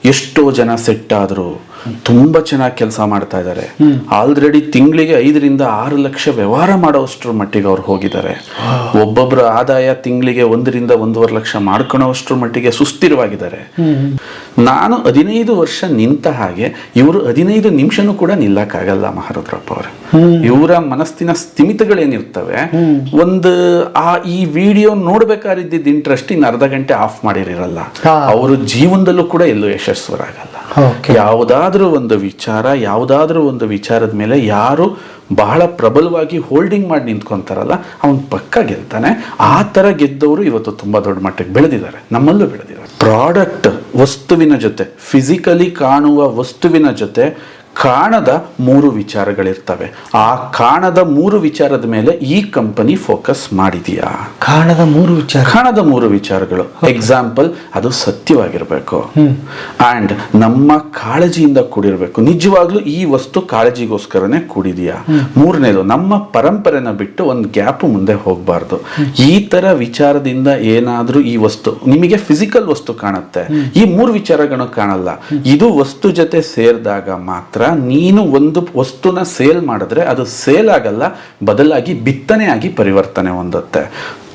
ಎಷ್ಟೋ ಜನ ಸೆಟ್ ಆದ್ರು, ತುಂಬಾ ಚೆನ್ನಾಗಿ ಕೆಲಸ ಮಾಡ್ತಾ ಇದ್ದಾರೆ. ಆಲ್ರೆಡಿ ತಿಂಗಳಿಗೆ 5 ರಿಂದ 6 ಲಕ್ಷ ವ್ಯವಹಾರ ಮಾಡೋಷ್ಟ್ರ ಮಟ್ಟಿಗೆ ಅವ್ರು ಹೋಗಿದ್ದಾರೆ. ಒಬ್ಬೊಬ್ಬರ ಆದಾಯ ತಿಂಗಳಿಗೆ 1 ರಿಂದ 1.5 ಲಕ್ಷ ಮಾಡ್ಕೊಳ್ಳೋಷ್ಟ್ರ ಮಟ್ಟಿಗೆ ಸುಸ್ಥಿರವಾಗಿದ್ದಾರೆ. ನಾನು 15 ವರ್ಷ ನಿಂತ ಹಾಗೆ ಇವರು 15 ನಿಮಿಷನೂ ಕೂಡ ನಿಲ್ಲಕ್ಕಾಗಲ್ಲ ಮಹಾರುದ್ರಪ್ಪ ಅವರು. ಇವರ ಮನಸ್ಸಿನ ಸ್ಥಿಮಿತಗಳೇನಿರ್ತವೆ, ಈ ವಿಡಿಯೋ ನೋಡ್ಬೇಕಾರಿದ್ದ ಇಂಟ್ರೆಸ್ಟ್ ಇನ್ನು ಅರ್ಧ ಗಂಟೆ ಆಫ್ ಮಾಡಿರಲ್ಲ. ಅವರು ಜೀವನದಲ್ಲೂ ಕೂಡ ಎಲ್ಲೂ ಯಶಸ್ವರಾಗಲ್ಲ. ಯಾವುದಾದ್ರೂ ಒಂದು ವಿಚಾರದ ಮೇಲೆ ಯಾರು ಬಹಳ ಪ್ರಬಲವಾಗಿ ಹೋಲ್ಡಿಂಗ್ ಮಾಡಿ ನಿಂತ್ಕೊಂತಾರಲ್ಲ, ಅವನ್ ಪಕ್ಕ ಗೆಲ್ತಾನೆ. ಆ ತರ ಗೆದ್ದವರು ಇವತ್ತು ತುಂಬಾ ದೊಡ್ಡ ಮಟ್ಟಕ್ಕೆ ಬೆಳೆದಿದ್ದಾರೆ, ನಮ್ಮಲ್ಲೂ ಬೆಳೆದಿದ್ದಾರೆ. ಪ್ರಾಡಕ್ಟ್ ವಸ್ತುವಿನ ಜೊತೆ, ಫಿಸಿಕಲಿ ಕಾಣುವ ವಸ್ತುವಿನ ಜೊತೆ ಕಾಣದ 3 ವಿಚಾರಗಳಿರ್ತವೆ. ಆ ಕಾಣದ 3 ವಿಚಾರದ ಮೇಲೆ ಈ ಕಂಪನಿ ಫೋಕಸ್ ಮಾಡಿದೆಯಾ? ಕಾಣದ 3 ವಿಚಾರಗಳು. ಎಕ್ಸಾಂಪಲ್, ಅದು ಸತ್ಯವಾಗಿರ್ಬೇಕು ಅಂಡ್ ನಮ್ಮ ಕಾಳಜಿಯಿಂದ ಕೂಡಿರ್ಬೇಕು. ನಿಜವಾಗ್ಲೂ ಈ ವಸ್ತು ಕಾಳಜಿಗೋಸ್ಕರನೇ ಕೂಡಿದೆಯಾ? 3ನೇದು, ನಮ್ಮ ಪರಂಪರೆನ ಬಿಟ್ಟು ಒಂದು ಗ್ಯಾಪ್ ಮುಂದೆ ಹೋಗಬಾರ್ದು. ಈ ತರ ವಿಚಾರದಿಂದ ಏನಾದ್ರೂ ಈ ವಸ್ತು ನಿಮಗೆ ಫಿಸಿಕಲ್ ವಸ್ತು ಕಾಣುತ್ತೆ, ಈ 3 ವಿಚಾರಗಳು ಕಾಣಲ್ಲ. ಇದು ವಸ್ತು ಜೊತೆ ಸೇರಿದಾಗ ಮಾತ್ರ ನೀನು ಒಂದು ವಸ್ತುನ ಸೇಲ್ ಮಾಡಿದ್ರೆ ಅದು ಸೇಲ್ ಆಗಲ್ಲ, ಬದಲಾಗಿ ಬಿತ್ತನೆ ಆಗಿ ಪರಿವರ್ತನೆ ಹೊಂದುತ್ತೆ.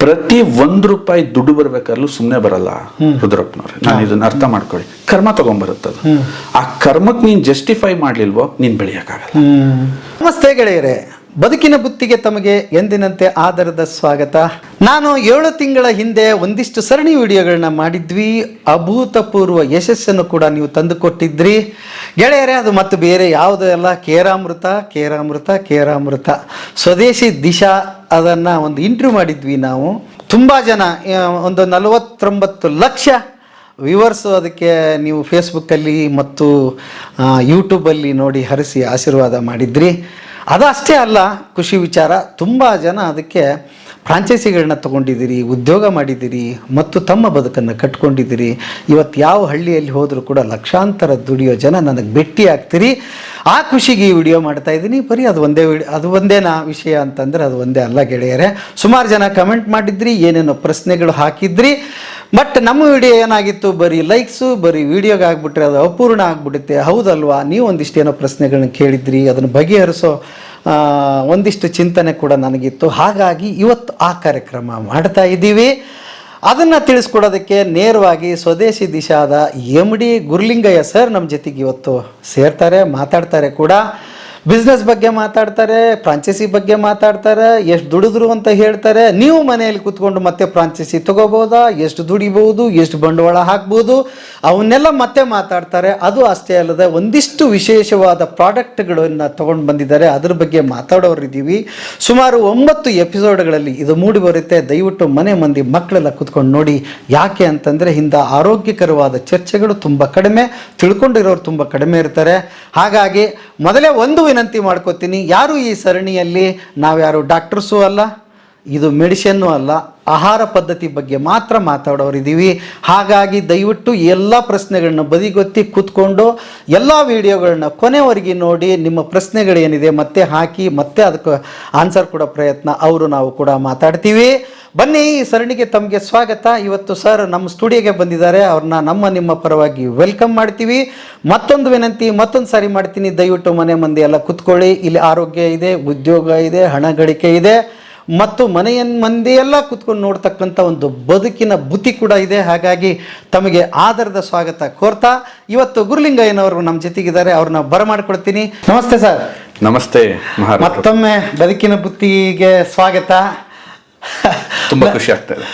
ಪ್ರತಿ 1 ರೂಪಾಯಿ ದುಡ್ಡು ಬರ್ಬೇಕಾದ್ರೂ ಸುಮ್ಮನೆ ಬರಲ್ಲ ರುದ್ರಪ್ಪನವ್ರೆ. ನಾನು ಇದನ್ನ ಅರ್ಥ ಮಾಡ್ಕೊಳ್ಳಿ. ಕರ್ಮ ತಗೊಂಡ್ಬರುತ್ತದು. ಆ ಕರ್ಮಕ್ಕೆ ನೀನ್ ಜಸ್ಟಿಫೈ ಮಾಡ್ಲಿಲ್ವೋ ನೀನ್ ಬೆಳೆಯಕ್ಕಾಗಲ್ಲ. ನಮಸ್ತೆ ಗೆಳೆಯರೆ, ಬದುಕಿನ ಬುತ್ತಿಗೆ ತಮಗೆ ಎಂದಿನಂತೆ ಆಧಾರದ ಸ್ವಾಗತ. ನಾನು 7 ತಿಂಗಳ ಹಿಂದೆ ಒಂದಿಷ್ಟು ಸರಣಿ ವಿಡಿಯೋಗಳನ್ನ ಮಾಡಿದ್ವಿ. ಅಭೂತಪೂರ್ವ ಯಶಸ್ಸನ್ನು ಕೂಡ ನೀವು ತಂದುಕೊಟ್ಟಿದ್ರಿ ಗೆಳೆಯರೇ. ಅದು ಮತ್ತು ಬೇರೆ ಯಾವುದೂ ಅಲ್ಲ, ಕೇರಾಮೃತ ಸ್ವದೇಶಿ ದಿಶಾ. ಅದನ್ನು ಒಂದು ಇಂಟರ್ವ್ಯೂ ಮಾಡಿದ್ವಿ ನಾವು. ತುಂಬ ಜನ, ಒಂದು 49 ಲಕ್ಷ ವ್ಯೂವರ್ಸು ಅದಕ್ಕೆ ನೀವು ಫೇಸ್ಬುಕ್ಕಲ್ಲಿ ಮತ್ತು ಯೂಟ್ಯೂಬಲ್ಲಿ ನೋಡಿ ಹರಿಸಿ ಆಶೀರ್ವಾದ ಮಾಡಿದ್ರಿ. ಅದಷ್ಟೇ ಅಲ್ಲ, ಖುಷಿ ವಿಚಾರ, ತುಂಬ ಜನ ಅದಕ್ಕೆ ಫ್ರಾಂಚೈಸಿಗಳನ್ನ ತೊಗೊಂಡಿದ್ದೀರಿ, ಉದ್ಯೋಗ ಮಾಡಿದ್ದೀರಿ ಮತ್ತು ತಮ್ಮ ಬದುಕನ್ನು ಕಟ್ಕೊಂಡಿದ್ದೀರಿ. ಇವತ್ತು ಯಾವ ಹಳ್ಳಿಯಲ್ಲಿ ಹೋದರೂ ಕೂಡ ಲಕ್ಷಾಂತರ ದುಡಿಯೋ ಜನ ನನಗೆ ಭೇಟಿ ಆಗ್ತೀರಿ. ಆ ಖುಷಿಗೆ ಈ ವಿಡಿಯೋ ಮಾಡ್ತಾ ಇದ್ದೀನಿ. ಬರೀ ಅದು ಒಂದೇನಾ ವಿಷಯ ಅಂತಂದರೆ ಅದು ಒಂದೇ ಅಲ್ಲ ಗೆಳೆಯರೆ. ಸುಮಾರು ಜನ ಕಮೆಂಟ್ ಮಾಡಿದ್ರಿ, ಏನೇನೋ ಪ್ರಶ್ನೆಗಳು ಹಾಕಿದ್ರಿ. ಬಟ್ ನಮ್ಮ ವಿಡಿಯೋ ಏನಾಗಿತ್ತು, ಬರೀ ಲೈಕ್ಸು, ಬರೀ ವಿಡಿಯೋಗೆ ಆಗ್ಬಿಟ್ರೆ ಅದು ಅಪೂರ್ಣ ಆಗ್ಬಿಡುತ್ತೆ. ಹೌದಲ್ವಾ? ನೀವು ಒಂದಿಷ್ಟು ಏನೋ ಪ್ರಶ್ನೆಗಳನ್ನ ಕೇಳಿದ್ರಿ, ಅದನ್ನು ಬಗೆಹರಿಸೋ ಒಂದಿಷ್ಟು ಚಿಂತನೆ ಕೂಡ ನನಗಿತ್ತು. ಹಾಗಾಗಿ ಇವತ್ತು ಆ ಕಾರ್ಯಕ್ರಮ ಮಾಡ್ತಾ ಇದ್ದೀವಿ. ಅದನ್ನು ತಿಳಿಸ್ಕೊಡೋದಕ್ಕೆ ನೇರವಾಗಿ ಸ್ವದೇಶಿ ದಿಶಾದ MD ಗುರುಲಿಂಗಯ್ಯ ಸರ್ ನಮ್ಮ ಜೊತೆಗೆ ಇವತ್ತು ಸೇರ್ತಾರೆ, ಮಾತಾಡ್ತಾರೆ ಕೂಡ. ಬಿಸ್ನೆಸ್ ಬಗ್ಗೆ ಮಾತಾಡ್ತಾರೆ, ಫ್ರಾಂಚೈಸಿ ಬಗ್ಗೆ ಮಾತಾಡ್ತಾರೆ, ಎಷ್ಟು ದುಡಿದ್ರು ಅಂತ ಹೇಳ್ತಾರೆ. ನೀವು ಮನೆಯಲ್ಲಿ ಕೂತ್ಕೊಂಡು ಮತ್ತೆ ಫ್ರಾಂಚೈಸಿ ತಗೋಬೋದಾ, ಎಷ್ಟು ದುಡಿಬಹುದು, ಎಷ್ಟು ಬಂಡವಾಳ ಹಾಕ್ಬೋದು, ಅವನ್ನೆಲ್ಲ ಮತ್ತೆ ಮಾತಾಡ್ತಾರೆ. ಅದು ಅಷ್ಟೇ ಅಲ್ಲದೆ ಒಂದಿಷ್ಟು ವಿಶೇಷವಾದ ಪ್ರಾಡಕ್ಟ್ಗಳನ್ನು ತೊಗೊಂಡು ಬಂದಿದ್ದಾರೆ, ಅದ್ರ ಬಗ್ಗೆ ಮಾತಾಡೋರಿದ್ದೀವಿ. ಸುಮಾರು 9 ಎಪಿಸೋಡ್ಗಳಲ್ಲಿ ಇದು ಮೂಡಿ ಬರುತ್ತೆ. ದಯವಿಟ್ಟು ಮನೆ ಮಂದಿ ಮಕ್ಕಳೆಲ್ಲ ಕೂತ್ಕೊಂಡು ನೋಡಿ. ಯಾಕೆ ಅಂತಂದರೆ ಹಿಂದೆ ಆರೋಗ್ಯಕರವಾದ ಚರ್ಚೆಗಳು ತುಂಬ ಕಡಿಮೆ, ತಿಳ್ಕೊಂಡಿರೋರು ತುಂಬ ಕಡಿಮೆ ಇರ್ತಾರೆ. ಹಾಗಾಗಿ ಮೊದಲೇ ಒಂದು ವಿನಂತಿ ಮಾಡ್ಕೋತೀನಿ, ಯಾರು ಈ ಸರಣಿಯಲ್ಲಿ ನಾವ್ಯಾರು ಡಾಕ್ಟರ್ಸು ಅಲ್ಲ, ಇದು ಮೆಡಿಸಿನ್ನು ಅಲ್ಲ, ಆಹಾರ ಪದ್ಧತಿ ಬಗ್ಗೆ ಮಾತ್ರ ಮಾತಾಡೋರಿದ್ದೀವಿ. ಹಾಗಾಗಿ ದಯವಿಟ್ಟು ಎಲ್ಲ ಪ್ರಶ್ನೆಗಳನ್ನ ಬದಿಗೊತ್ತಿ ಕೂತ್ಕೊಂಡು ಎಲ್ಲ ವಿಡಿಯೋಗಳನ್ನ ಕೊನೆವರೆಗೆ ನೋಡಿ. ನಿಮ್ಮ ಪ್ರಶ್ನೆಗಳೇನಿದೆ ಮತ್ತೆ ಹಾಕಿ, ಮತ್ತೆ ಅದಕ್ಕೆ ಆನ್ಸರ್ ಕೊಡೋ ಪ್ರಯತ್ನ ನಾವು ಕೂಡ ಮಾತಾಡ್ತೀವಿ. ಬನ್ನಿ, ಈ ಸರಣಿಗೆ ತಮಗೆ ಸ್ವಾಗತ. ಇವತ್ತು ಸರ್ ನಮ್ಮ ಸ್ಟುಡಿಯೋಗೆ ಬಂದಿದ್ದಾರೆ. ಅವ್ರನ್ನ ನಿಮ್ಮ ಪರವಾಗಿ ವೆಲ್ಕಮ್ ಮಾಡ್ತೀವಿ. ಮತ್ತೊಂದು ವಿನಂತಿ, ಮತ್ತೊಂದು ಸಾರಿ ಮಾಡ್ತೀನಿ, ದಯವಿಟ್ಟು ಮನೆ ಮಂದಿ ಎಲ್ಲ ಕುತ್ಕೊಳ್ಳಿ. ಇಲ್ಲಿ ಆರೋಗ್ಯ ಇದೆ, ಉದ್ಯೋಗ ಇದೆ, ಹಣ ಗಳಿಕೆ ಇದೆ ಮತ್ತು ಮನೆಯ ಮಂದಿ ಎಲ್ಲ ಕುತ್ಕೊಂಡು ನೋಡ್ತಕ್ಕಂಥ ಒಂದು ಬದುಕಿನ ಬುತ್ತಿ ಕೂಡ ಇದೆ. ಹಾಗಾಗಿ ತಮಗೆ ಆಧಾರದ ಸ್ವಾಗತ ಕೋರ್ತಾ ಇವತ್ತು ಗುರುಲಿಂಗಯ್ಯನವರು ನಮ್ಮ ಜೊತೆಗಿದ್ದಾರೆ. ಅವ್ರನ್ನ ಬರಮಾಡ್ಕೊಳ್ತೀನಿ. ನಮಸ್ತೆ ಸರ್. ನಮಸ್ತೆ. ಮತ್ತೊಮ್ಮೆ ಬದುಕಿನ ಬುತ್ತಿಗೆ ಸ್ವಾಗತ. ತುಂಬಾ ಖುಷಿ ಆಗ್ತದೆ.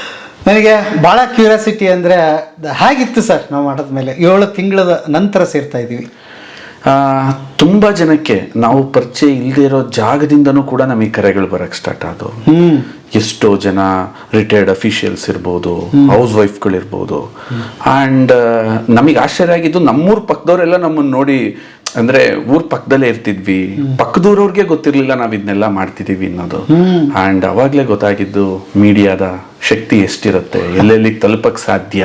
ನನಗೆ ಭಾಳ ಕ್ಯೂರಿಯಾಸಿಟಿ ಅಂದರೆ ಹೇಗಿತ್ತು ಸರ್ ನಾವು ಮಾಡಿದ್ಮೇಲೆ 7 ತಿಂಗಳ ನಂತರ ಸೇರ್ತಾ ಇದ್ದೀವಿ. ತುಂಬಾ ಜನಕ್ಕೆ ನಾವು ಪರಿಚಯ ಇಲ್ಲದೆ ಇರೋ ಜಾಗದಿಂದನೂ ಕೂಡ ನಮಗೆ ಕರೆಗಳು ಬರಕ್ಕೆ ಸ್ಟಾರ್ಟ್ ಆದವು. ಎಷ್ಟೋ ಜನ ರಿಟೈರ್ಡ್ ಅಫಿಷಿಯಲ್ಸ್ ಇರ್ಬೋದು, ಹೌಸ್ ವೈಫ್ಗಳಿರ್ಬೋದು. ಆ್ಯಂಡ್ ನಮಗೆ ಆಶ್ಚರ್ಯ ಆಗಿದ್ದು, ನಮ್ಮೂರ್ ಪಕ್ಕದವರೆಲ್ಲ ನಮ್ಮನ್ನು ನೋಡಿ, ಅಂದ್ರೆ ಊರ್ ಪಕ್ಕದಲ್ಲೇ ಇರ್ತಿದ್ವಿ, ಪಕ್ಕದೂರವ್ರಿಗೆ ಗೊತ್ತಿರ್ಲಿಲ್ಲ ನಾವ್ ಇದನ್ನೆಲ್ಲ ಮಾಡ್ತಿದೀವಿ ಅನ್ನೋದು. ಅಂಡ್ ಅವಾಗ್ಲೇ ಗೊತ್ತಾಗಿದ್ದು ಮೀಡಿಯಾದ ಶಕ್ತಿ ಎಷ್ಟಿರುತ್ತೆ, ಎಲ್ಲೆಲ್ಲಿ ತಲುಪಕ್ ಸಾಧ್ಯ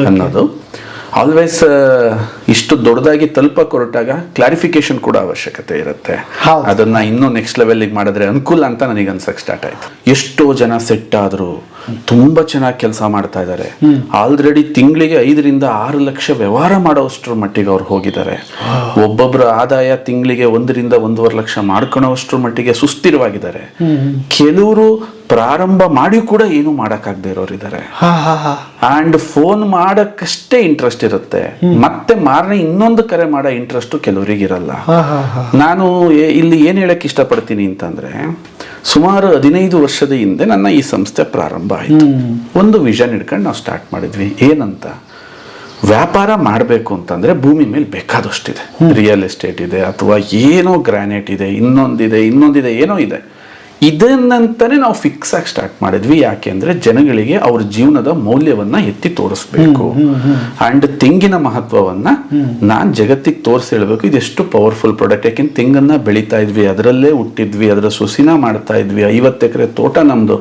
ಅನ್ನೋದು. ಆಲ್ವೇಸ್ ಇಷ್ಟು ದೊಡ್ಡದಾಗಿ ತಲುಪಕ್ಕೆ ಹೊರಟಾಗ ಕ್ಲಾರಿಫಿಕೇಶನ್ ಕೂಡ ಅವಶ್ಯಕತೆ ಇರುತ್ತೆ. ಅದನ್ನ ಇನ್ನೂ ನೆಕ್ಸ್ಟ್ ಲೆವೆಲ್ಗೆ ಮಾಡಿದ್ರೆ ಅನುಕೂಲ ಅಂತ ನನಗೆ ಅನ್ಸಕ್ ಸ್ಟಾರ್ಟ್ ಆಯ್ತು. ಎಷ್ಟೋ ಜನ ಸೆಟ್ ಆದ್ರು, ತುಂಬಾ ಚೆನ್ನಾಗಿ ಕೆಲಸ ಮಾಡ್ತಾ ಇದ್ದಾರೆ. ಆಲ್ರೆಡಿ ತಿಂಗಳಿಗೆ 5-6 ಲಕ್ಷ ವ್ಯವಹಾರ ಮಾಡೋಷ್ಟ್ರ ಮಟ್ಟಿಗೆ ಅವ್ರು ಹೋಗಿದ್ದಾರೆ. ಒಬ್ಬೊಬ್ಬರ ಆದಾಯ ತಿಂಗಳಿಗೆ 1-1.5 ಲಕ್ಷ ಮಾಡ್ಕೊಳ್ಳೋಷ್ಟ್ರ ಮಟ್ಟಿಗೆ ಸುಸ್ಥಿರವಾಗಿದ್ದಾರೆ. ಕೆಲವರು ಪ್ರಾರಂಭ ಮಾಡಿ ಕೂಡ ಏನು ಮಾಡಕ್ಕಾಗದೇ ಇರೋರಿದ್ದಾರೆ. ಅಂಡ್ ಫೋನ್ ಮಾಡಕ್ಕಷ್ಟೇ ಇಂಟ್ರೆಸ್ಟ್ ಇರುತ್ತೆ, ಮತ್ತೆ ಮಾರನೇ ಇನ್ನೊಂದು ಕರೆ ಮಾಡೋ ಇಂಟ್ರೆಸ್ಟ್ ಕೆಲವರಿಗೆ ಇರಲ್ಲ. ನಾನು ಇಲ್ಲಿ ಏನ್ ಹೇಳಕ್ ಇಷ್ಟಪಡ್ತೀನಿ ಅಂತಂದ್ರೆ, ಸುಮಾರು 15 ವರ್ಷದ ಹಿಂದೆ ನನ್ನ ಈ ಸಂಸ್ಥೆ ಪ್ರಾರಂಭ ಆಯಿತು. ಒಂದು ವಿಷನ್ ಇಟ್ಕೊಂಡು ನಾವು ಸ್ಟಾರ್ಟ್ ಮಾಡಿದ್ವಿ. ಏನಂತ, ವ್ಯಾಪಾರ ಮಾಡಬೇಕು ಅಂತಂದ್ರೆ ಭೂಮಿ ಮೇಲೆ ಬೇಕಾದಷ್ಟಿದೆ. ರಿಯಲ್ ಎಸ್ಟೇಟ್ ಇದೆ, ಅಥವಾ ಏನೋ ಗ್ರಾನೈಟ್ ಇದೆ, ಇನ್ನೊಂದಿದೆ ಏನೋ ಇದೆ. ಇದನ್ನಂತಾನೆ ನಾವು ಫಿಕ್ಸ್ ಆಗಿ ಸ್ಟಾರ್ಟ್ ಮಾಡಿದ್ವಿ. ಯಾಕೆ ಅಂದ್ರೆ ಜನಗಳಿಗೆ ಅವ್ರ ಜೀವನದ ಮೌಲ್ಯವನ್ನ ಎತ್ತಿ ತೋರಿಸ್ಬೇಕು. ಅಂಡ್ ತೆಂಗಿನ ಮಹತ್ವವನ್ನ ನಾನ್ ಜಗತ್ತಿಗೆ ತೋರಿಸಿ ಹೇಳ್ಬೇಕು. ಇದೆಷ್ಟು ಪವರ್ಫುಲ್ ಪ್ರಾಡಕ್ಟ್. ಯಾಕೆಂದ್ರೆ ತೆಂಗನ್ನ ಬೆಳೀತಾ ಇದ್ವಿ, ಅದರಲ್ಲೇ ಹುಟ್ಟಿದ್ವಿ, ಅದರ ಸುಸಿನ ಮಾಡ್ತಾ ಇದ್ವಿ. 50 ಎಕರೆ ತೋಟ ನಮ್ದು.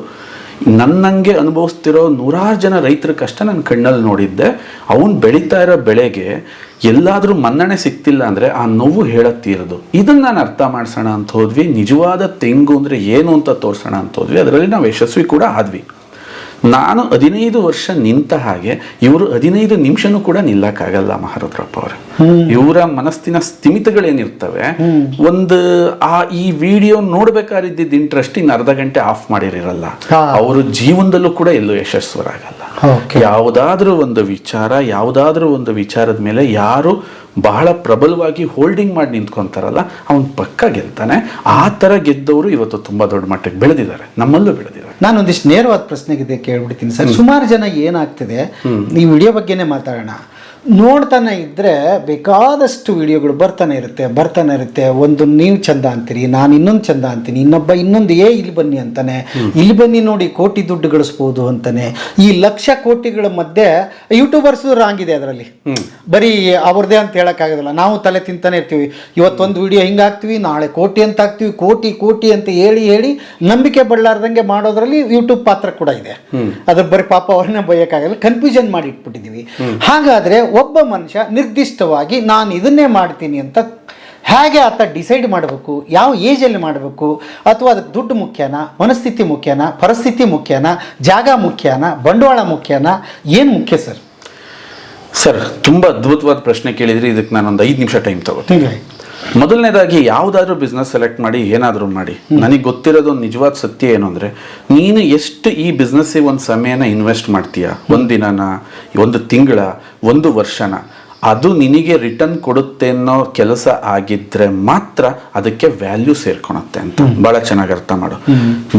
ನನ್ನಂಗೆ ಅನುಭವಿಸ್ತಿರೋ 100 ಜನ ರೈತರ ಕಷ್ಟ ನನ್ನ ಕಣ್ಣಲ್ಲಿ ನೋಡಿದ್ದೆ. ಅವನು ಬೆಳೀತಾ ಇರೋ ಬೆಳೆಗೆ ಎಲ್ಲಾದ್ರೂ ಮನ್ನಣೆ ಸಿಕ್ತಿಲ್ಲ ಅಂದ್ರೆ ಆ ನೋವು ಹೇಳತ್ತೀರದು. ಇದನ್ನ ನಾನು ಅರ್ಥ ಮಾಡ್ಸೋಣ ಅಂತ ಹೋದ್ವಿ. ನಿಜವಾದ ತೆಂಗು ಅಂದ್ರೆ ಏನು ಅಂತ ತೋರ್ಸೋಣ ಅಂತ ಹೋದ್ವಿ. ಅದರಲ್ಲಿ ನಾವು ಯಶಸ್ವಿ ಕೂಡ ಆದ್ವಿ. ನಾನು 15 ವರ್ಷ ನಿಂತ ಹಾಗೆ ಇವರು 15 ನಿಮಿಷನೂ ಕೂಡ ನಿಲ್ಲಕ್ಕಾಗಲ್ಲ ಮಹಾರುದ್ರಪ್ಪ ಅವರು. ಇವರ ಮನಸ್ಸಿನ ಸ್ಥಿಮಿತಗಳೇನಿರ್ತವೆ, ಈ ವಿಡಿಯೋ ನೋಡ್ಬೇಕಾರಿದ್ದ ಇಂಟ್ರೆಸ್ಟ್ ಇನ್ನು ಅರ್ಧ ಗಂಟೆ ಆಫ್ ಮಾಡಿರಲ್ಲ. ಅವರು ಜೀವನದಲ್ಲೂ ಕೂಡ ಎಲ್ಲೂ ಯಶಸ್ವರಾಗಲ್ಲ. ಯಾವುದಾದ್ರೂ ಒಂದು ವಿಚಾರದ ಮೇಲೆ ಯಾರು ಬಹಳ ಪ್ರಬಲವಾಗಿ ಹೋಲ್ಡಿಂಗ್ ಮಾಡಿ ನಿಂತ್ಕೊಂತಾರಲ್ಲ, ಅವನ್ ಪಕ್ಕ ಗೆಲ್ತಾನೆ. ಆ ತರ ಗೆದ್ದವರು ಇವತ್ತು ತುಂಬಾ ದೊಡ್ಡ ಮಟ್ಟಕ್ಕೆ ಬೆಳೆದಿದ್ದಾರೆ, ನಮ್ಮಲ್ಲೂ ಬೆಳೆದಿದ್ದಾರೆ. ನಾನೊಂದಿಷ್ಟು ನೇರವಾದ ಪ್ರಶ್ನೆಗೆ ಕೇಳ್ಬಿಡ್ತೀನಿ ಸರ್. ಸುಮಾರು ಜನ ಏನಾಗ್ತಿದೆ, ಈ ವಿಡಿಯೋ ಬಗ್ಗೆನೇ ಮಾತಾಡೋಣ. ನೋಡ್ತಾನೆ ಇದ್ರೆ ಬೇಕಾದಷ್ಟು ವಿಡಿಯೋಗಳು ಬರ್ತಾನೆ ಇರುತ್ತೆ. ಒಂದು ನೀವು ಚಂದ ಅಂತೀರಿ, ನಾನು ಇನ್ನೊಂದು ಚಂದ ಅಂತೀನಿ, ಇನ್ನೊಂದು ಇಲ್ಲಿ ಬನ್ನಿ ಅಂತಾನೆ, ಇಲ್ಲಿ ಬನ್ನಿ ನೋಡಿ ಕೋಟಿ ದುಡ್ಡು ಗಳಿಸ್ಬೋದು ಅಂತಾನೆ. ಈ ಲಕ್ಷ ಕೋಟಿಗಳ ಮಧ್ಯೆ ಯೂಟ್ಯೂಬರ್ಸ್ ರಾಂಗ್ ಇದೆ ಅದರಲ್ಲಿ. ಬರೀ ಅವ್ರದೇ ಅಂತ ಹೇಳಕ್ಕಾಗೋದಿಲ್ಲ. ನಾವು ತಲೆ ತಿಂತಾನೆ ಇರ್ತೀವಿ. ಇವತ್ತೊಂದು ವಿಡಿಯೋ ಹಿಂಗಾಗ್ತೀವಿ, ನಾಳೆ ಕೋಟಿ ಅಂತ ಹಾಕ್ತಿವಿ. ಕೋಟಿ ಅಂತ ಹೇಳಿ ನಂಬಿಕೆ ಬಳ್ಳಾರ್ದಂಗೆ ಮಾಡೋದ್ರಲ್ಲಿ ಯೂಟ್ಯೂಬ್ ಪಾತ್ರ ಕೂಡ ಇದೆ. ಅದ್ರ ಬರೀ ಪಾಪ ಅವ್ರನ್ನ ಬೈಯಕ್ಕಾಗಲ್ಲ, ಕನ್ಫ್ಯೂಷನ್ ಮಾಡಿ ಇಟ್ಬಿಟ್ಟಿದೀವಿ. ಹಾಗಾದ್ರೆ ಒಬ್ಬ ಮನುಷ್ಯ ನಿರ್ದಿಷ್ಟವಾಗಿ ನಾನು ಇದನ್ನೇ ಮಾಡ್ತೀನಿ ಅಂತ ಹೇಗೆ ಆತ ಡಿಸೈಡ್ ಮಾಡಬೇಕು? ಯಾವ ಏಜಲ್ಲಿ ಮಾಡಬೇಕು? ಅಥವಾ ಅದಕ್ಕೆ ದುಡ್ಡು ಮುಖ್ಯನಾ, ಮನಸ್ಥಿತಿ ಮುಖ್ಯನಾ, ಪರಿಸ್ಥಿತಿ ಮುಖ್ಯನಾ, ಜಾಗ ಮುಖ್ಯನಾ, ಬಂಡವಾಳ ಮುಖ್ಯನಾ, ಏನು ಮುಖ್ಯ ಸರ್? ಸರ್, ತುಂಬಾ ಅದ್ಭುತವಾದ ಪ್ರಶ್ನೆ ಕೇಳಿದ್ರಿ. ಇದಕ್ಕೆ ನಾನೊಂದು 5 ನಿಮಿಷ ಟೈಮ್ ತಗೋತೀನಿ. ಮೊದಲನೇದಾಗಿ ಯಾವುದಾದ್ರೂ ಬಿಸ್ನೆಸ್ ಸೆಲೆಕ್ಟ್ ಮಾಡಿ, ಏನಾದರೂ ಮಾಡಿ, ನನಗೆ ಗೊತ್ತಿರೋದು ಒಂದು ನಿಜವಾದ ಸತ್ಯ ಏನು ಅಂದರೆ, ನೀನು ಎಷ್ಟು ಈ ಬಿಸ್ನೆಸ್ಸಿಗೆ ಒಂದು ಸಮಯನ ಇನ್ವೆಸ್ಟ್ ಮಾಡ್ತೀಯ, 1 ದಿನನ, 1 ತಿಂಗಳ, 1 ವರ್ಷನ, ಅದು ನಿನಗೆ ರಿಟರ್ನ್ ಕೊಡುತ್ತೆ ಅನ್ನೋ ಕೆಲಸ ಆಗಿದ್ರೆ ಮಾತ್ರ ಅದಕ್ಕೆ ವ್ಯಾಲ್ಯೂ ಸೇರ್ಕೊಳುತ್ತೆ ಅಂತ ಬಹಳ ಚೆನ್ನಾಗಿ ಅರ್ಥ ಮಾಡು.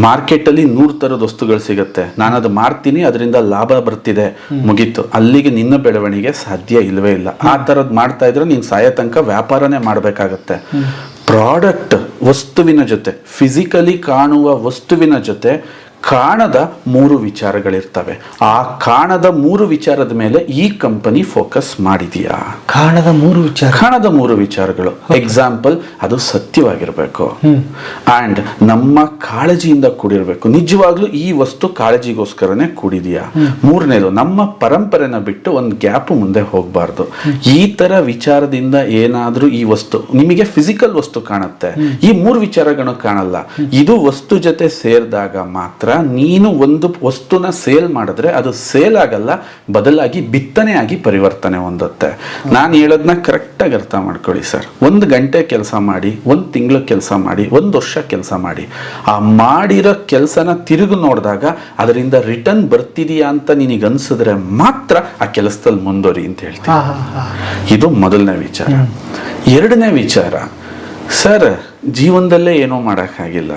ಮಾರ್ಕೆಟಲ್ಲಿ 100 ಥರದ ವಸ್ತುಗಳು ಸಿಗುತ್ತೆ. ನಾನು ಅದು ಮಾರ್ತೀನಿ, ಅದರಿಂದ ಲಾಭ ಬರ್ತಿದೆ, ಮುಗೀತು. ಅಲ್ಲಿಗೆ ನಿನ್ನ ಬೆಳವಣಿಗೆ ಸಾಧ್ಯ ಇಲ್ಲವೇ ಇಲ್ಲ. ಆ ಥರದ್ದು ಮಾಡ್ತಾ ಇದ್ರೆ ನೀನು ಸಾಯೋ ತನಕ ವ್ಯಾಪಾರನೇ ಮಾಡಬೇಕಾಗತ್ತೆ. ಪ್ರಾಡಕ್ಟ್ ವಸ್ತುವಿನ ಜೊತೆ, ಫಿಸಿಕಲಿ ಕಾಣುವ ವಸ್ತುವಿನ ಜೊತೆ ಕಾಣದ 3 ವಿಚಾರಗಳಿರ್ತವೆ. ಆ ಕಾಣದ 3 ವಿಚಾರದ ಮೇಲೆ ಈ ಕಂಪನಿ ಫೋಕಸ್ ಮಾಡಿದೆಯಾ? ಕಾಣದ 3 ವಿಚಾರಗಳು. ಎಕ್ಸಾಂಪಲ್, ಅದು ಸತ್ಯವಾಗಿರ್ಬೇಕು ಅಂಡ್ ನಮ್ಮ ಕಾಳಜಿಯಿಂದ ಕೂಡಿರ್ಬೇಕು. ನಿಜವಾಗ್ಲೂ ಈ ವಸ್ತು ಕಾಳಜಿಗೋಸ್ಕರನೇ ಕೂಡಿದೆಯಾ? 3ನೇದು, ನಮ್ಮ ಪರಂಪರೆನ ಬಿಟ್ಟು ಒಂದು ಗ್ಯಾಪ್ ಮುಂದೆ ಹೋಗಬಾರ್ದು. ಈ ತರ ವಿಚಾರದಿಂದ ಏನಾದ್ರೂ ಈ ವಸ್ತು ನಿಮಗೆ ಫಿಸಿಕಲ್ ವಸ್ತು ಕಾಣುತ್ತೆ, ಈ 3 ವಿಚಾರಗಳು ಕಾಣಲ್ಲ. ಇದು ವಸ್ತು ಜೊತೆ ಸೇರಿದಾಗ ಮಾತ್ರ ನೀನು ಒಂದು ವಸ್ತುನ ಸೇಲ್ ಮಾಡಿದ್ರೆ ಅದು ಸೇಲ್ ಆಗಲ್ಲ, ಬದಲಾಗಿ ಬಿತ್ತನೆ ಆಗಿ ಪರಿವರ್ತನೆ ಹೊಂದುತ್ತೆ. ನಾನು ಹೇಳೋದನ್ನ ಕರೆಕ್ಟಾಗಿ ಅರ್ಥ ಮಾಡ್ಕೊಳ್ಳಿ ಸರ್. 1 ಗಂಟೆ ಕೆಲಸ ಮಾಡಿ, 1 ತಿಂಗಳು ಕೆಲಸ ಮಾಡಿ, 1 ವರ್ಷ ಕೆಲಸ ಮಾಡಿ, ಆ ಮಾಡಿರೋ ಕೆಲಸನ ತಿರುಗಿ ನೋಡಿದಾಗ ಅದರಿಂದ ರಿಟರ್ನ್ ಬರ್ತಿದೆಯಾ ಅಂತ ನಿನಗೆ ಅನ್ಸಿದ್ರೆ ಮಾತ್ರ ಆ ಕೆಲಸದಲ್ಲಿ ಮುಂದುವರಿ ಅಂತ ಹೇಳ್ತೀನಿ. ಇದು ಮೊದಲನೇ ವಿಚಾರ. 2ನೇ ವಿಚಾರ, ಸರ್ ಜೀವನದಲ್ಲೇ ಏನೋ ಮಾಡೋಕ್ಕಾಗಿಲ್ಲ,